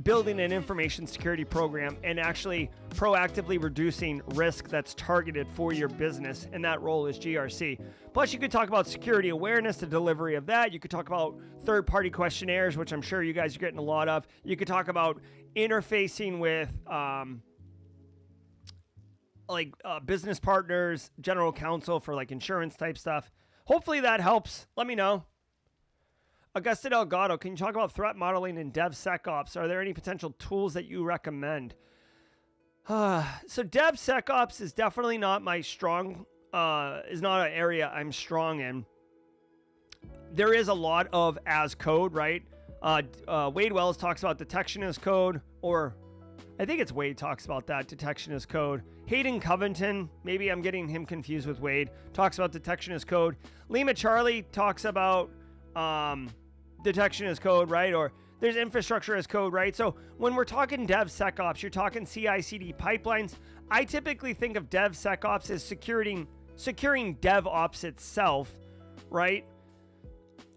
building an information security program and actually proactively reducing risk that's targeted for your business, and that role is GRC. Plus, you could talk about security awareness, the delivery of that. You could talk about third-party questionnaires, which I'm sure you guys are getting a lot of. You could talk about interfacing with business partners, general counsel for like insurance type stuff. Hopefully that helps. Let me know. Augusta Delgado, can you talk about threat modeling in DevSecOps? Are there any potential tools that you recommend? So DevSecOps is definitely not my strong, is not an area I'm strong in. There is a lot of as code, right? Wade Wells talks about detection as code, or I think it's Wade talks about that, detection as code. Hayden Covington, maybe I'm getting him confused with Wade, talks about detection as code. Lima Charlie talks about detection as code, right? Or there's infrastructure as code, right? So when we're talking DevSecOps, you're talking CI/CD pipelines. I typically think of DevSecOps as securing DevOps itself, right?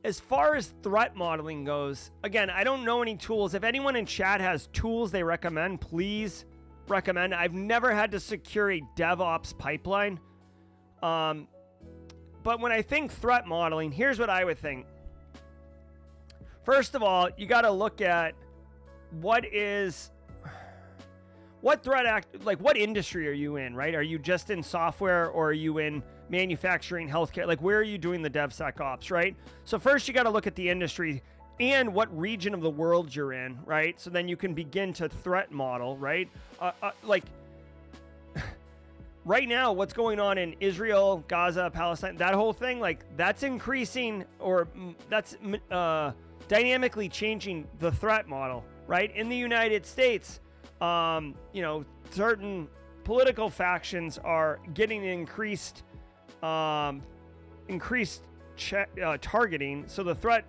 As far as threat modeling goes, again, I don't know any tools. If anyone in chat has tools they recommend, please recommend. I've never had to secure a DevOps pipeline. But when I think threat modeling, here's what I would think. First of all, you got to look at what industry are you in, right? Are you just in software, or are you in manufacturing, healthcare? Like, where are you doing the DevSecOps, right? So first you got to look at the industry and what region of the world you're in, right? So then you can begin to threat model, right? Right now, what's going on in Israel, Gaza, Palestine, that whole thing, like, that's increasing, or that's dynamically changing the threat model, right? In the United States, certain political factions are getting increased targeting, so the threat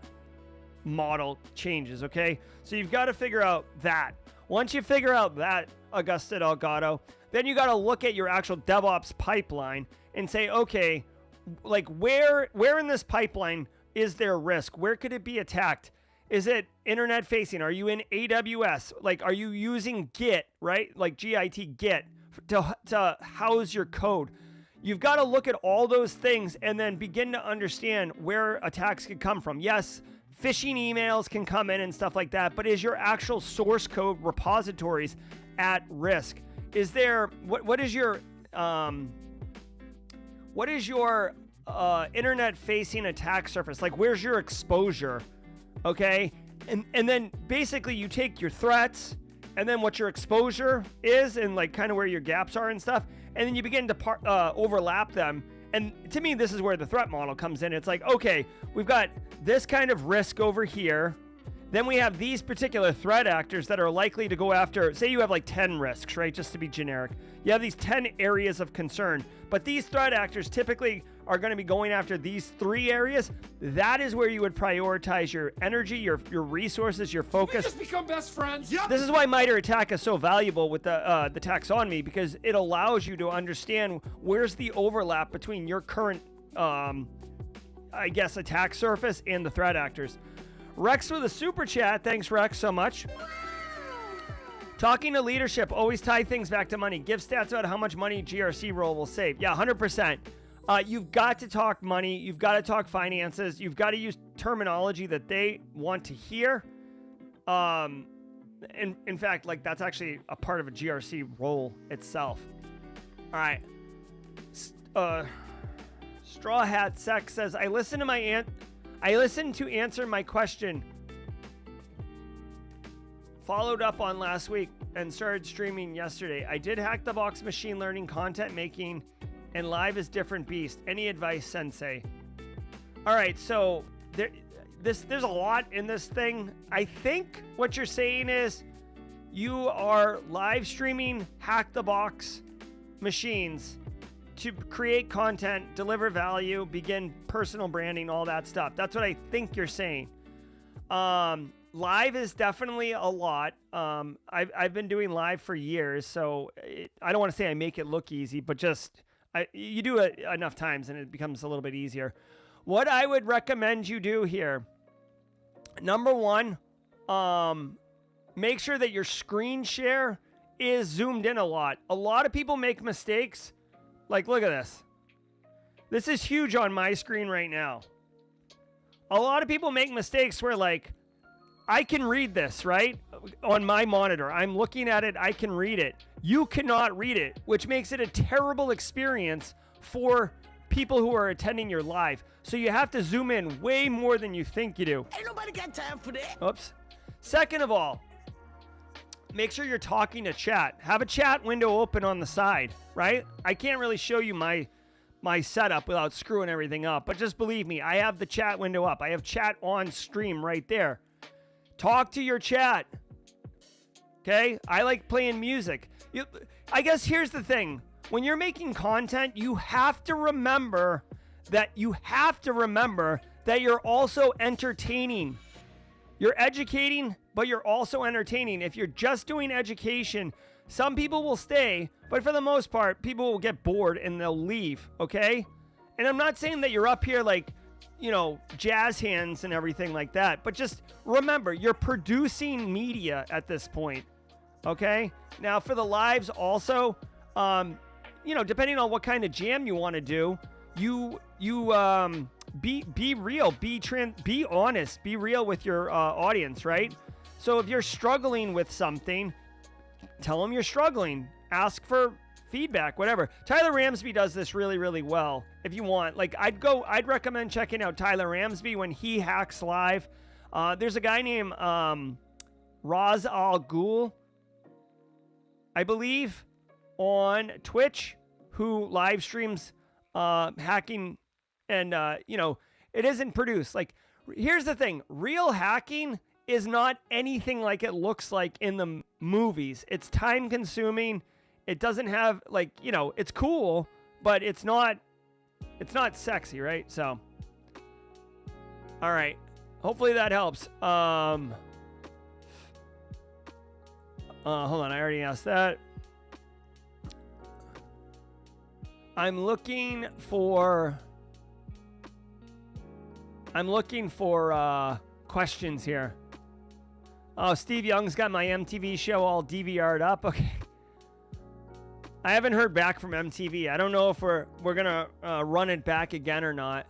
model changes, okay? So you've got to figure out that. Once you figure out that, Augusta Delgado, then you got to look at your actual DevOps pipeline and say, okay, like, where in this pipeline is there risk? Where could it be attacked? Is it internet facing? Are you in AWS? Like, are you using Git, right? Like Git, Git to house your code? You've got to look at all those things and then begin to understand where attacks could come from. Yes, phishing emails can come in and stuff like that, but is your actual source code repositories at risk? Is there, what is your internet facing attack surface? Like, where's your exposure? Okay. And then basically you take your threats and then what your exposure is and like kind of where your gaps are and stuff. And then you begin to overlap them. And to me, this is where the threat model comes in. It's like, okay, we've got this kind of risk over here. Then we have these particular threat actors that are likely to go after, say you have like 10 risks, right? Just to be generic. You have these 10 areas of concern, but these threat actors typically are going to be going after these 3 areas. That is where you would prioritize your energy, your resources, your focus. We just become best friends. Yep. This is why MITRE ATT&CK is so valuable with the taxonomy, because it allows you to understand where's the overlap between your current, attack surface and the threat actors. Rex with a super chat. Thanks, Rex, so much. Talking to leadership, always tie things back to money. Give stats about how much money GRC role will save. Yeah, 100%. You've got to talk money. You've got to talk finances. You've got to use terminology that they want to hear. In fact, like that's actually a part of a GRC role itself. All right. Straw Hat Sex says, I listened to answer my question. Followed up on last week and started streaming yesterday. I did hack the box machine learning, content making, and live is different beast. Any advice, Sensei? All right, so there's a lot in this thing. I think what you're saying is you are live streaming hack the box machines to create content, deliver value, begin personal branding, all that stuff. That's what I think you're saying. Live is definitely a lot. I've been doing live for years, so I don't want to say I make it look easy, but just you do it enough times and it becomes a little bit easier. What I would recommend you do here, number one, make sure that your screen share is zoomed in a lot. A lot of people make mistakes. Like, look at this. This is huge on my screen right now. A lot of people make mistakes where, like, I can read this, right? On my monitor. I'm looking at it. I can read it. You cannot read it, which makes it a terrible experience for people who are attending your live. So you have to zoom in way more than you think you do. Ain't nobody got time for that. Oops. Second of all, make sure you're talking to chat. Have a chat window open on the side, right? I can't really show you my setup without screwing everything up, but just believe me, I have the chat window up. I have chat on stream right there. Talk to your chat. Okay? I like playing music. I guess here's the thing. When you're making content, you have to remember that you're also entertaining. You're educating, but you're also entertaining. If you're just doing education, some people will stay, but for the most part, people will get bored and they'll leave, okay? And I'm not saying that you're up here like, you know, jazz hands and everything like that, but just remember, you're producing media at this point, okay? Now, for the lives also, you know, depending on what kind of jam you want to do, be real, be honest, be real with your audience, right? So if you're struggling with something, tell them you're struggling. Ask for feedback, whatever. Tyler Ramsby does this really, really well. If you want, like, I'd recommend checking out Tyler Ramsby when he hacks live. There's a guy named Raz Al Ghul, I believe, on Twitch, who live streams hacking, and you know, it isn't produced. Like, here's the thing: real hacking is not anything like it looks like in the movies. It's time consuming. It doesn't have, like, you know, it's cool, but it's not sexy, right? So, all right. Hopefully that helps. Hold on. I already asked that. I'm looking for questions here. Oh, Steve Young's got my MTV show all DVR'd up. Okay. I haven't heard back from MTV. I don't know if we're gonna run it back again or not.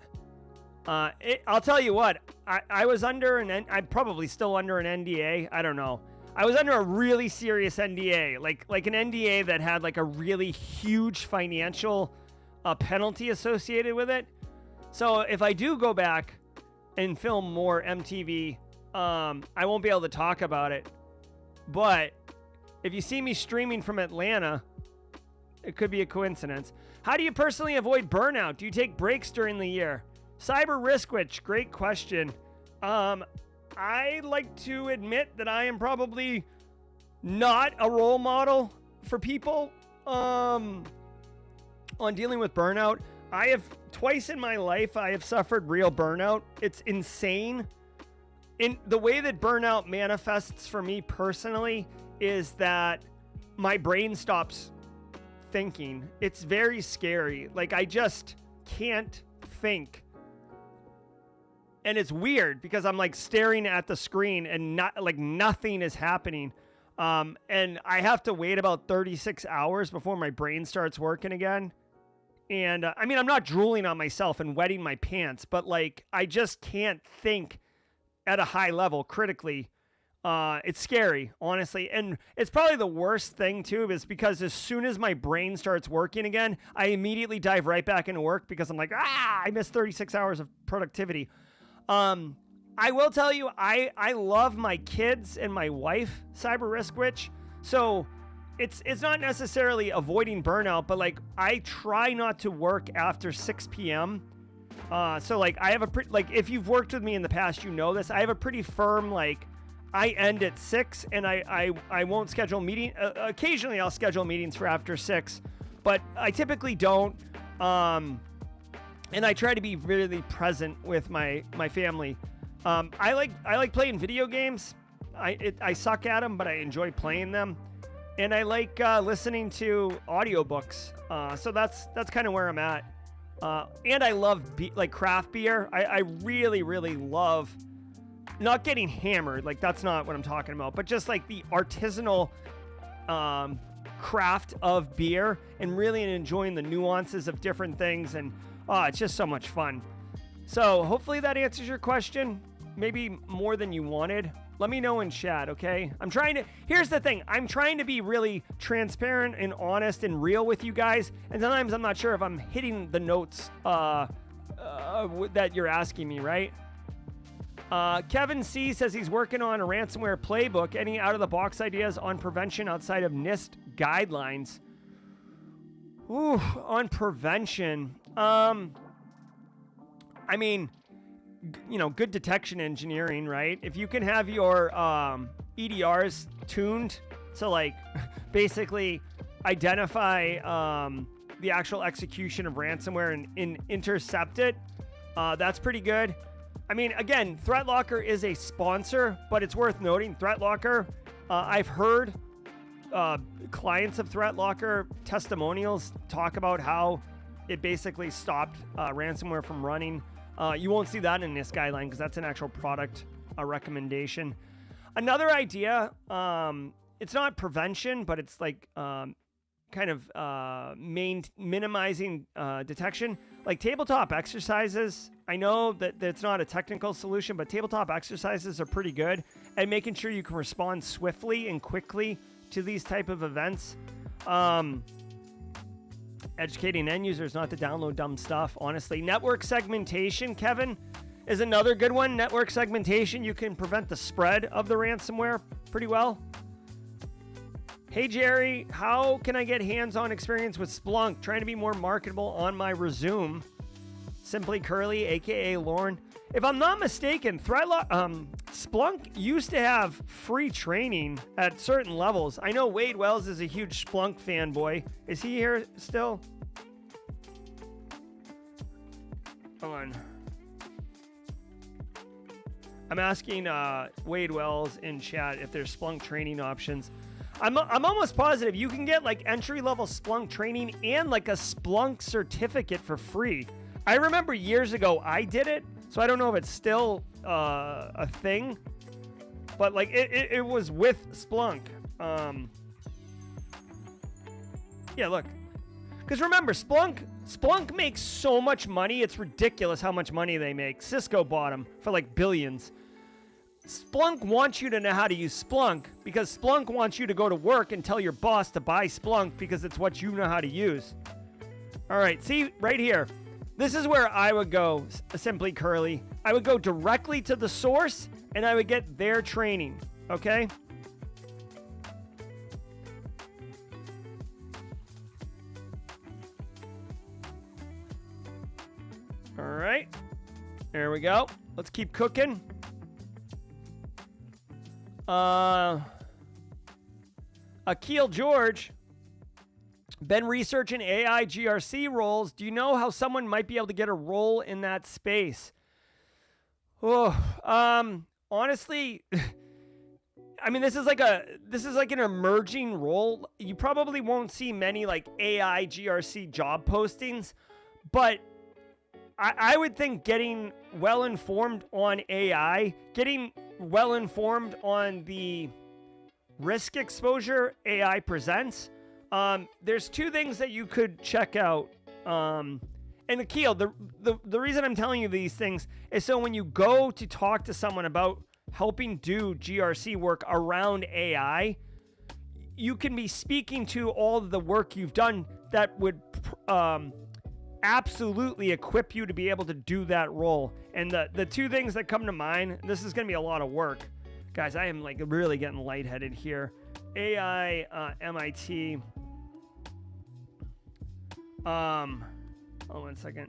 I'll tell you what. I was under I'm probably still under an NDA. I don't know. I was under a really serious NDA, like an NDA that had like a really huge financial penalty associated with it. So if I do go back and film more MTV, I won't be able to talk about it. But if you see me streaming from Atlanta, it could be a coincidence. How do you personally avoid burnout? Do you take breaks during the year? Cyber Risk Witch, great question. I like to admit that I am probably not a role model for people on dealing with burnout. I have twice in my life, I have suffered real burnout. It's insane. In the way that burnout manifests for me personally is that my brain stops thinking. It's very scary. Like, I just can't think. And it's weird because I'm like staring at the screen and nothing is happening. And I have to wait about 36 hours before my brain starts working again. And I mean, I'm not drooling on myself and wetting my pants, but like, I just can't think at a high level critically. It's scary, honestly. And it's probably the worst thing, too, is because as soon as my brain starts working again, I immediately dive right back into work because I'm like, I missed 36 hours of productivity. I will tell you, I love my kids and my wife, Cyber Risk Witch. So it's not necessarily avoiding burnout, but like I try not to work after 6 p.m. So like I have a pretty, like if you've worked with me in the past, you know this. I have a pretty firm, like I end at 6 and I won't schedule meeting. Occasionally I'll schedule meetings for after 6, but I typically don't. And I try to be really present with my family. I like playing video games. I suck at them, but I enjoy playing them. And I like listening to audiobooks. So that's kind of where I'm at. And I love like craft beer. I really, really love not getting hammered. Like that's not what I'm talking about, but just like the artisanal craft of beer and really enjoying the nuances of different things. And it's just so much fun. So hopefully that answers your question. Maybe more than you wanted. Let me know in chat, okay? Here's the thing. I'm trying to be really transparent and honest and real with you guys. And sometimes I'm not sure if I'm hitting the notes that you're asking me, right? Kevin C says he's working on a ransomware playbook. Any out-of-the-box ideas on prevention outside of NIST guidelines? Ooh, on prevention. I mean, you know, good detection engineering, right? If you can have your EDRs tuned to like basically identify the actual execution of ransomware and intercept it, that's pretty good. I mean, again, ThreatLocker is a sponsor, but it's worth noting ThreatLocker, I've heard clients of ThreatLocker testimonials talk about how it basically stopped ransomware from running. You won't see that in this guideline because that's an actual product recommendation. Another idea, it's not prevention, but it's like kind of minimizing detection. Like tabletop exercises. I know that it's not a technical solution, but tabletop exercises are pretty good at making sure you can respond swiftly and quickly to these type of events. Educating end users not to download dumb stuff, honestly. Network segmentation, Kevin, is another good one. Network segmentation, you can prevent the spread of the ransomware pretty well. Hey, Jerry, how can I get hands-on experience with Splunk? Trying to be more marketable on my resume. Simply Curly, a.k.a. Lauren. If I'm not mistaken, Splunk used to have free training at certain levels. I know Wade Wells is a huge Splunk fanboy. Is he here still? Hold on. I'm asking Wade Wells in chat if there's Splunk training options. I'm almost positive you can get like entry-level Splunk training and like a Splunk certificate for free. I remember years ago I did it. So I don't know if it's still a thing, but like it was with Splunk. Yeah, look, because remember Splunk makes so much money. It's ridiculous how much money they make. Cisco bought them for like billions. Splunk wants you to know how to use Splunk because Splunk wants you to go to work and tell your boss to buy Splunk because it's what you know how to use. All right, see right here. This is where I would go, Simply Curly. I would go directly to the source, and I would get their training, okay? All right. There we go. Let's keep cooking. Akil George. Been researching AI GRC roles. Do you know how someone might be able to get a role in that space? Oh, honestly, I mean, this is like an emerging role. You probably won't see many like AI GRC job postings, but I would think getting well informed on AI, getting well informed on the risk exposure AI presents. There's two things that you could check out. And Akil, the reason I'm telling you these things is so when you go to talk to someone about helping do GRC work around AI, you can be speaking to all of the work you've done that would absolutely equip you to be able to do that role. And the two things that come to mind, this is going to be a lot of work. Guys, I am like really getting lightheaded here. AI, MIT. Oh, 1 second.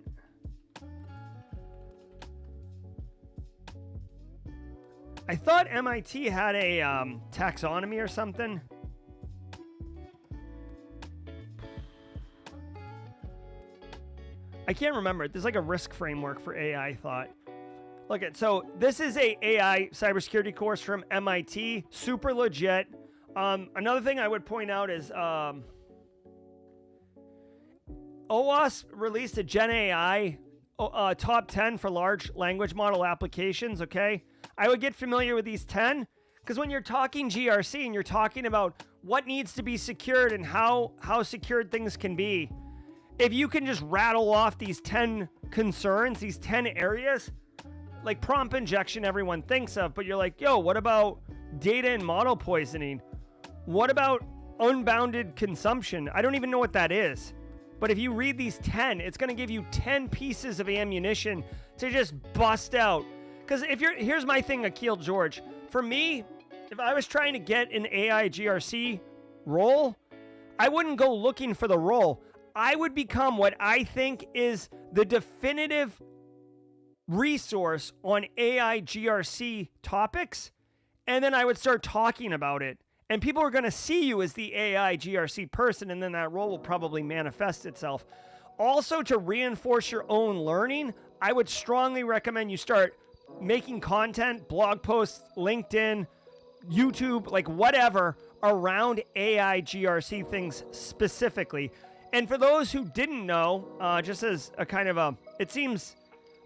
I thought MIT had a taxonomy or something. I can't remember. There's like a risk framework for AI, I thought. Look at, so this is a AI cybersecurity course from MIT, super legit. Another thing I would point out is OWASP released a Gen AI top 10 for large language model applications, okay? I would get familiar with these 10 because when you're talking GRC and you're talking about what needs to be secured and how secured things can be, if you can just rattle off these 10 concerns, these 10 areas, like prompt injection everyone thinks of, but you're like, yo, what about data and model poisoning? What about unbounded consumption? I don't even know what that is. But if you read these 10, it's going to give you 10 pieces of ammunition to just bust out. Because here's my thing, Akil George. For me, if I was trying to get an AI GRC role, I wouldn't go looking for the role. I would become what I think is the definitive resource on AI GRC topics, and then I would start talking about it. And people are going to see you as the AI GRC person, and then that role will probably manifest itself. Also, to reinforce your own learning, I would strongly recommend you start making content, blog posts, LinkedIn, YouTube, like whatever, around AI GRC things specifically. And for those who didn't know, just as a kind of it seems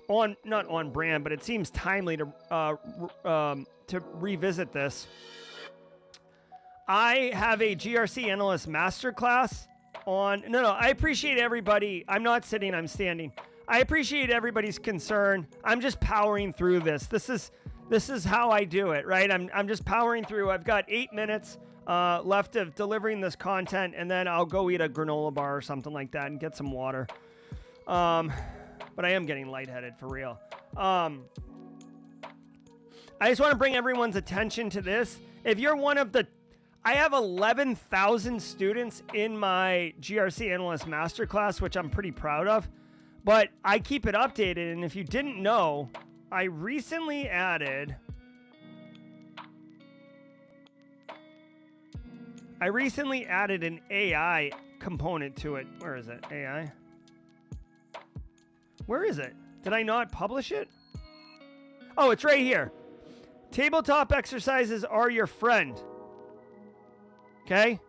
not on brand, but it seems timely to revisit this. I have a GRC analyst masterclass on. No, I appreciate everybody. I'm not sitting, I'm standing. I appreciate everybody's concern. I'm just powering through this. This is how I do it, right? I'm just powering through. I've got 8 minutes left of delivering this content, and then I'll go eat a granola bar or something like that and get some water. But I am getting lightheaded for real. I just want to bring everyone's attention to this. If you're one of the, I have 11,000 students in my GRC Analyst Masterclass, which I'm pretty proud of, but I keep it updated. And if you didn't know, I recently added an AI component to it. Where is it? AI? Where is it? Did I not publish it? Oh, it's right here. Tabletop exercises are your friend. Okay?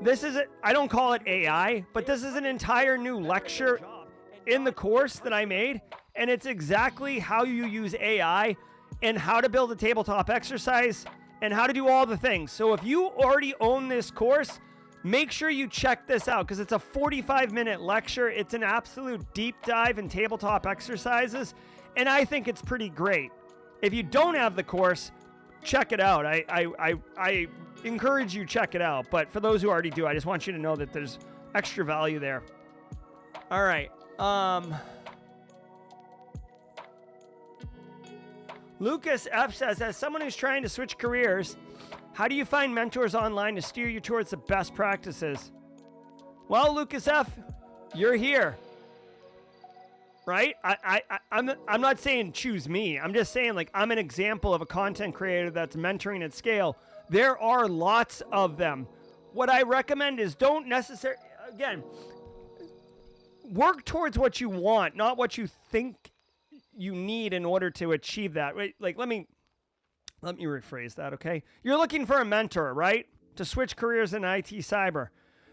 This is it. I don't call it AI, but this is an entire new lecture in the course that I made, and it's exactly how you use AI and how to build a tabletop exercise and how to do all the things. So if you already own this course, make sure you check this out because it's a 45-minute lecture. It's an absolute deep dive in tabletop exercises, and I think it's pretty great. If you don't have the course, check it out. I encourage you check it out. But for those who already do, I just want you to know that there's extra value there. All right. Lucas F says, as someone who's trying to switch careers, how do you find mentors online to steer you towards the best practices? Well, Lucas F, you're here, right? I'm not saying choose me. I'm just saying, like, I'm an example of a content creator that's mentoring at scale. There are lots of them. What I recommend is don't necessarily, again, work towards what you want, not what you think you need in order to achieve that. Right? Like, let me rephrase that, okay? You're looking for a mentor, right? To switch careers in IT cyber.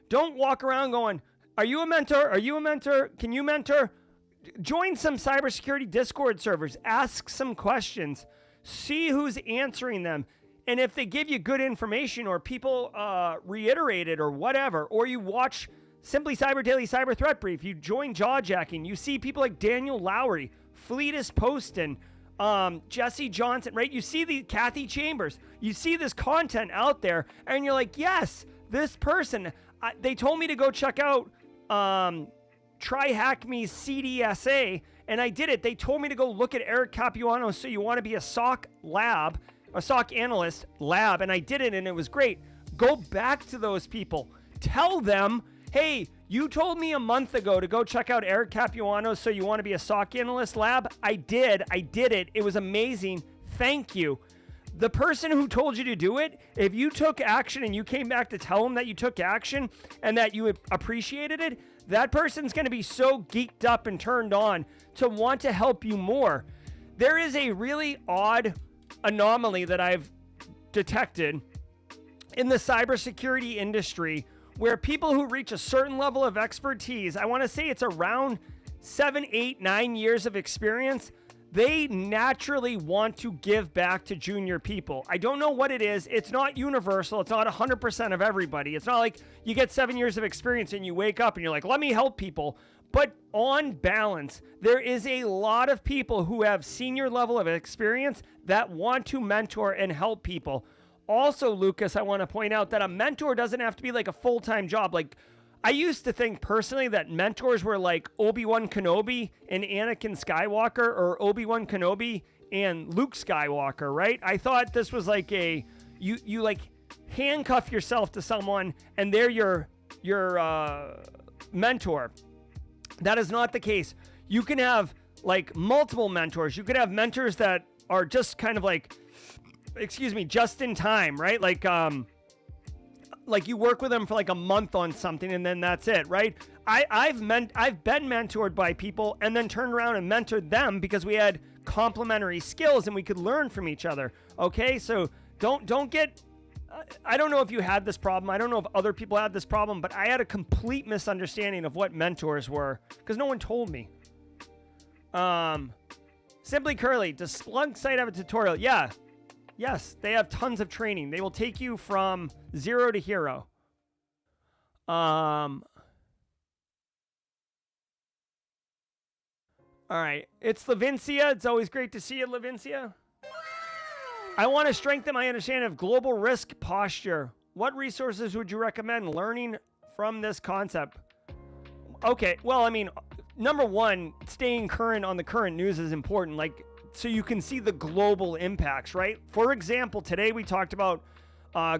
Don't walk around going, are you a mentor? Are you a mentor? Can you mentor? Join some cybersecurity Discord servers. Ask some questions. See who's answering them. And if they give you good information or people reiterate it or whatever, or you watch Simply Cyber Daily Cyber Threat Brief, you join Jawjacking, you see people like Daniel Lowry, Fleetus Poston, Jesse Johnson, right? You see the Kathy Chambers, you see this content out there, and you're like, yes, this person. They told me to go check out Try Hack Me's CDSA, and I did it. They told me to go look at Eric Capuano's So You Want to Be a SOC Analyst lab, and I did it, and it was great. Go back to those people. Tell them, hey, you told me a month ago to go check out Eric Capuano's So You Want to Be a SOC Analyst lab. I did it. It was amazing. Thank you. The person who told you to do it, if you took action and you came back to tell them that you took action and that you appreciated it, that person's going to be so geeked up and turned on to want to help you more. There is a really odd anomaly that I've detected in the cybersecurity industry where people who reach a certain level of expertise, I want to say it's around 7, 8, 9 years of experience, they naturally want to give back to junior people. I don't know what it is. It's not universal. It's not 100% of everybody. It's not like you get 7 years of experience and you wake up and you're like, let me help people. But on balance, there is a lot of people who have senior level of experience that want to mentor and help people. Also, Lucas, I want to point out that a mentor doesn't have to be like a full-time job. Like, I used to think personally that mentors were like Obi-Wan Kenobi and Anakin Skywalker, or Obi-Wan Kenobi and Luke Skywalker, right? I thought this was like you like handcuff yourself to someone and they're your mentor. That is not the case. You can have like multiple mentors. You could have mentors that are just kind of like, just in time, right? Like you work with them for like a month on something and then that's it, right? I've been mentored by people and then turned around and mentored them because we had complementary skills and we could learn from each other. Okay, so don't get. I don't know if you had this problem. I don't know if other people had this problem, but I had a complete misunderstanding of what mentors were because no one told me. Simply Curly, does Splunk site have a tutorial? Yeah. Yes, they have tons of training. They will take you from 0 to hero. All right. It's Lavincia. It's always great to see you, Lavincia. I want to strengthen my understanding of global risk posture. What resources would you recommend learning from this concept? Okay, well, I mean, number one, staying current on the current news is important. Like, so you can see the global impacts, right? For example, today we talked about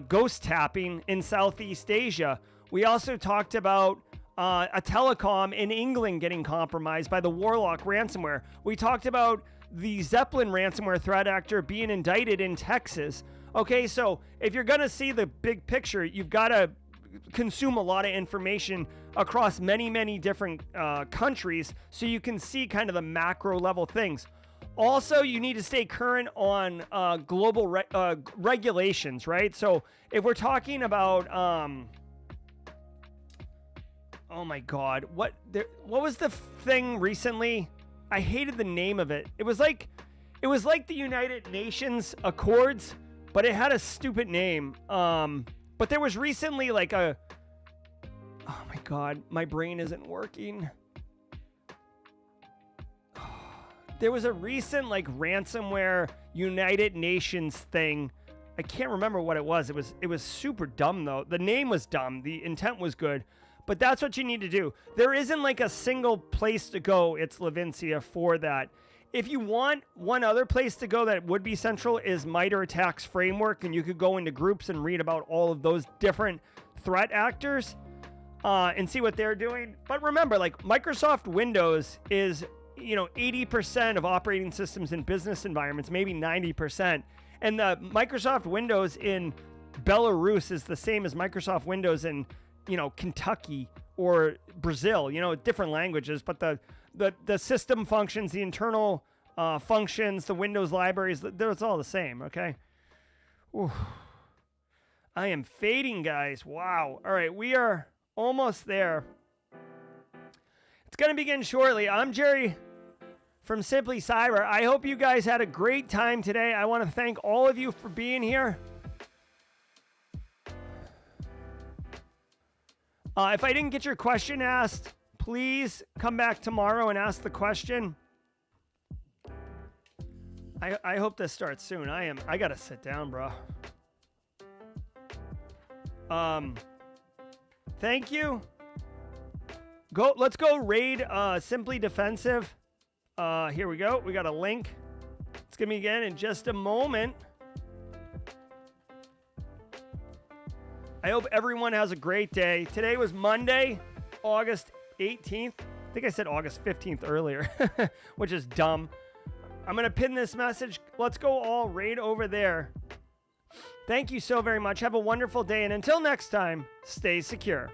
ghost tapping in Southeast Asia. We also talked about a telecom in England getting compromised by the Warlock ransomware. We talked about the Zeppelin ransomware threat actor being indicted in Texas. Okay, so if you're going to see the big picture, you've got to consume a lot of information across many, many different countries so you can see kind of the macro level things. Also, you need to stay current on global regulations, right? So if we're talking about, oh my God, what was the thing recently? I hated the name of it. It was like the United Nations Accords, but it had a stupid name. But there was recently like oh my God, my brain isn't working. There was a recent like ransomware United Nations thing. I can't remember what it was. It was super dumb though. The name was dumb. The intent was good. But that's what you need to do. There isn't like a single place to go, it's Lavincia, for that. If you want one other place to go that would be central is MITRE ATT&CK's framework, and you could go into groups and read about all of those different threat actors and see what they're doing. But remember, like Microsoft Windows is 80% of operating systems in business environments, maybe 90%. And the Microsoft Windows in Belarus is the same as Microsoft Windows in, Kentucky or Brazil, different languages, but the system functions, the internal functions, the Windows libraries, it's all the same, okay? Ooh. I am fading, guys. Wow. All right, we are almost there. It's going to begin shortly. I'm Jerry from Simply Cyber. I hope you guys had a great time today. I want to thank all of you for being here. If I didn't get your question asked, please come back tomorrow and ask the question. I hope this starts soon. I gotta sit down, bro. Thank you. Let's go raid Simply Defensive. Here we go. We got a link. It's gonna be again in just a moment. I hope everyone has a great day. Today was Monday, August 18th. I think I said August 15th earlier, which is dumb. I'm going to pin this message. Let's go all raid over there. Thank you so very much. Have a wonderful day. And until next time, stay secure.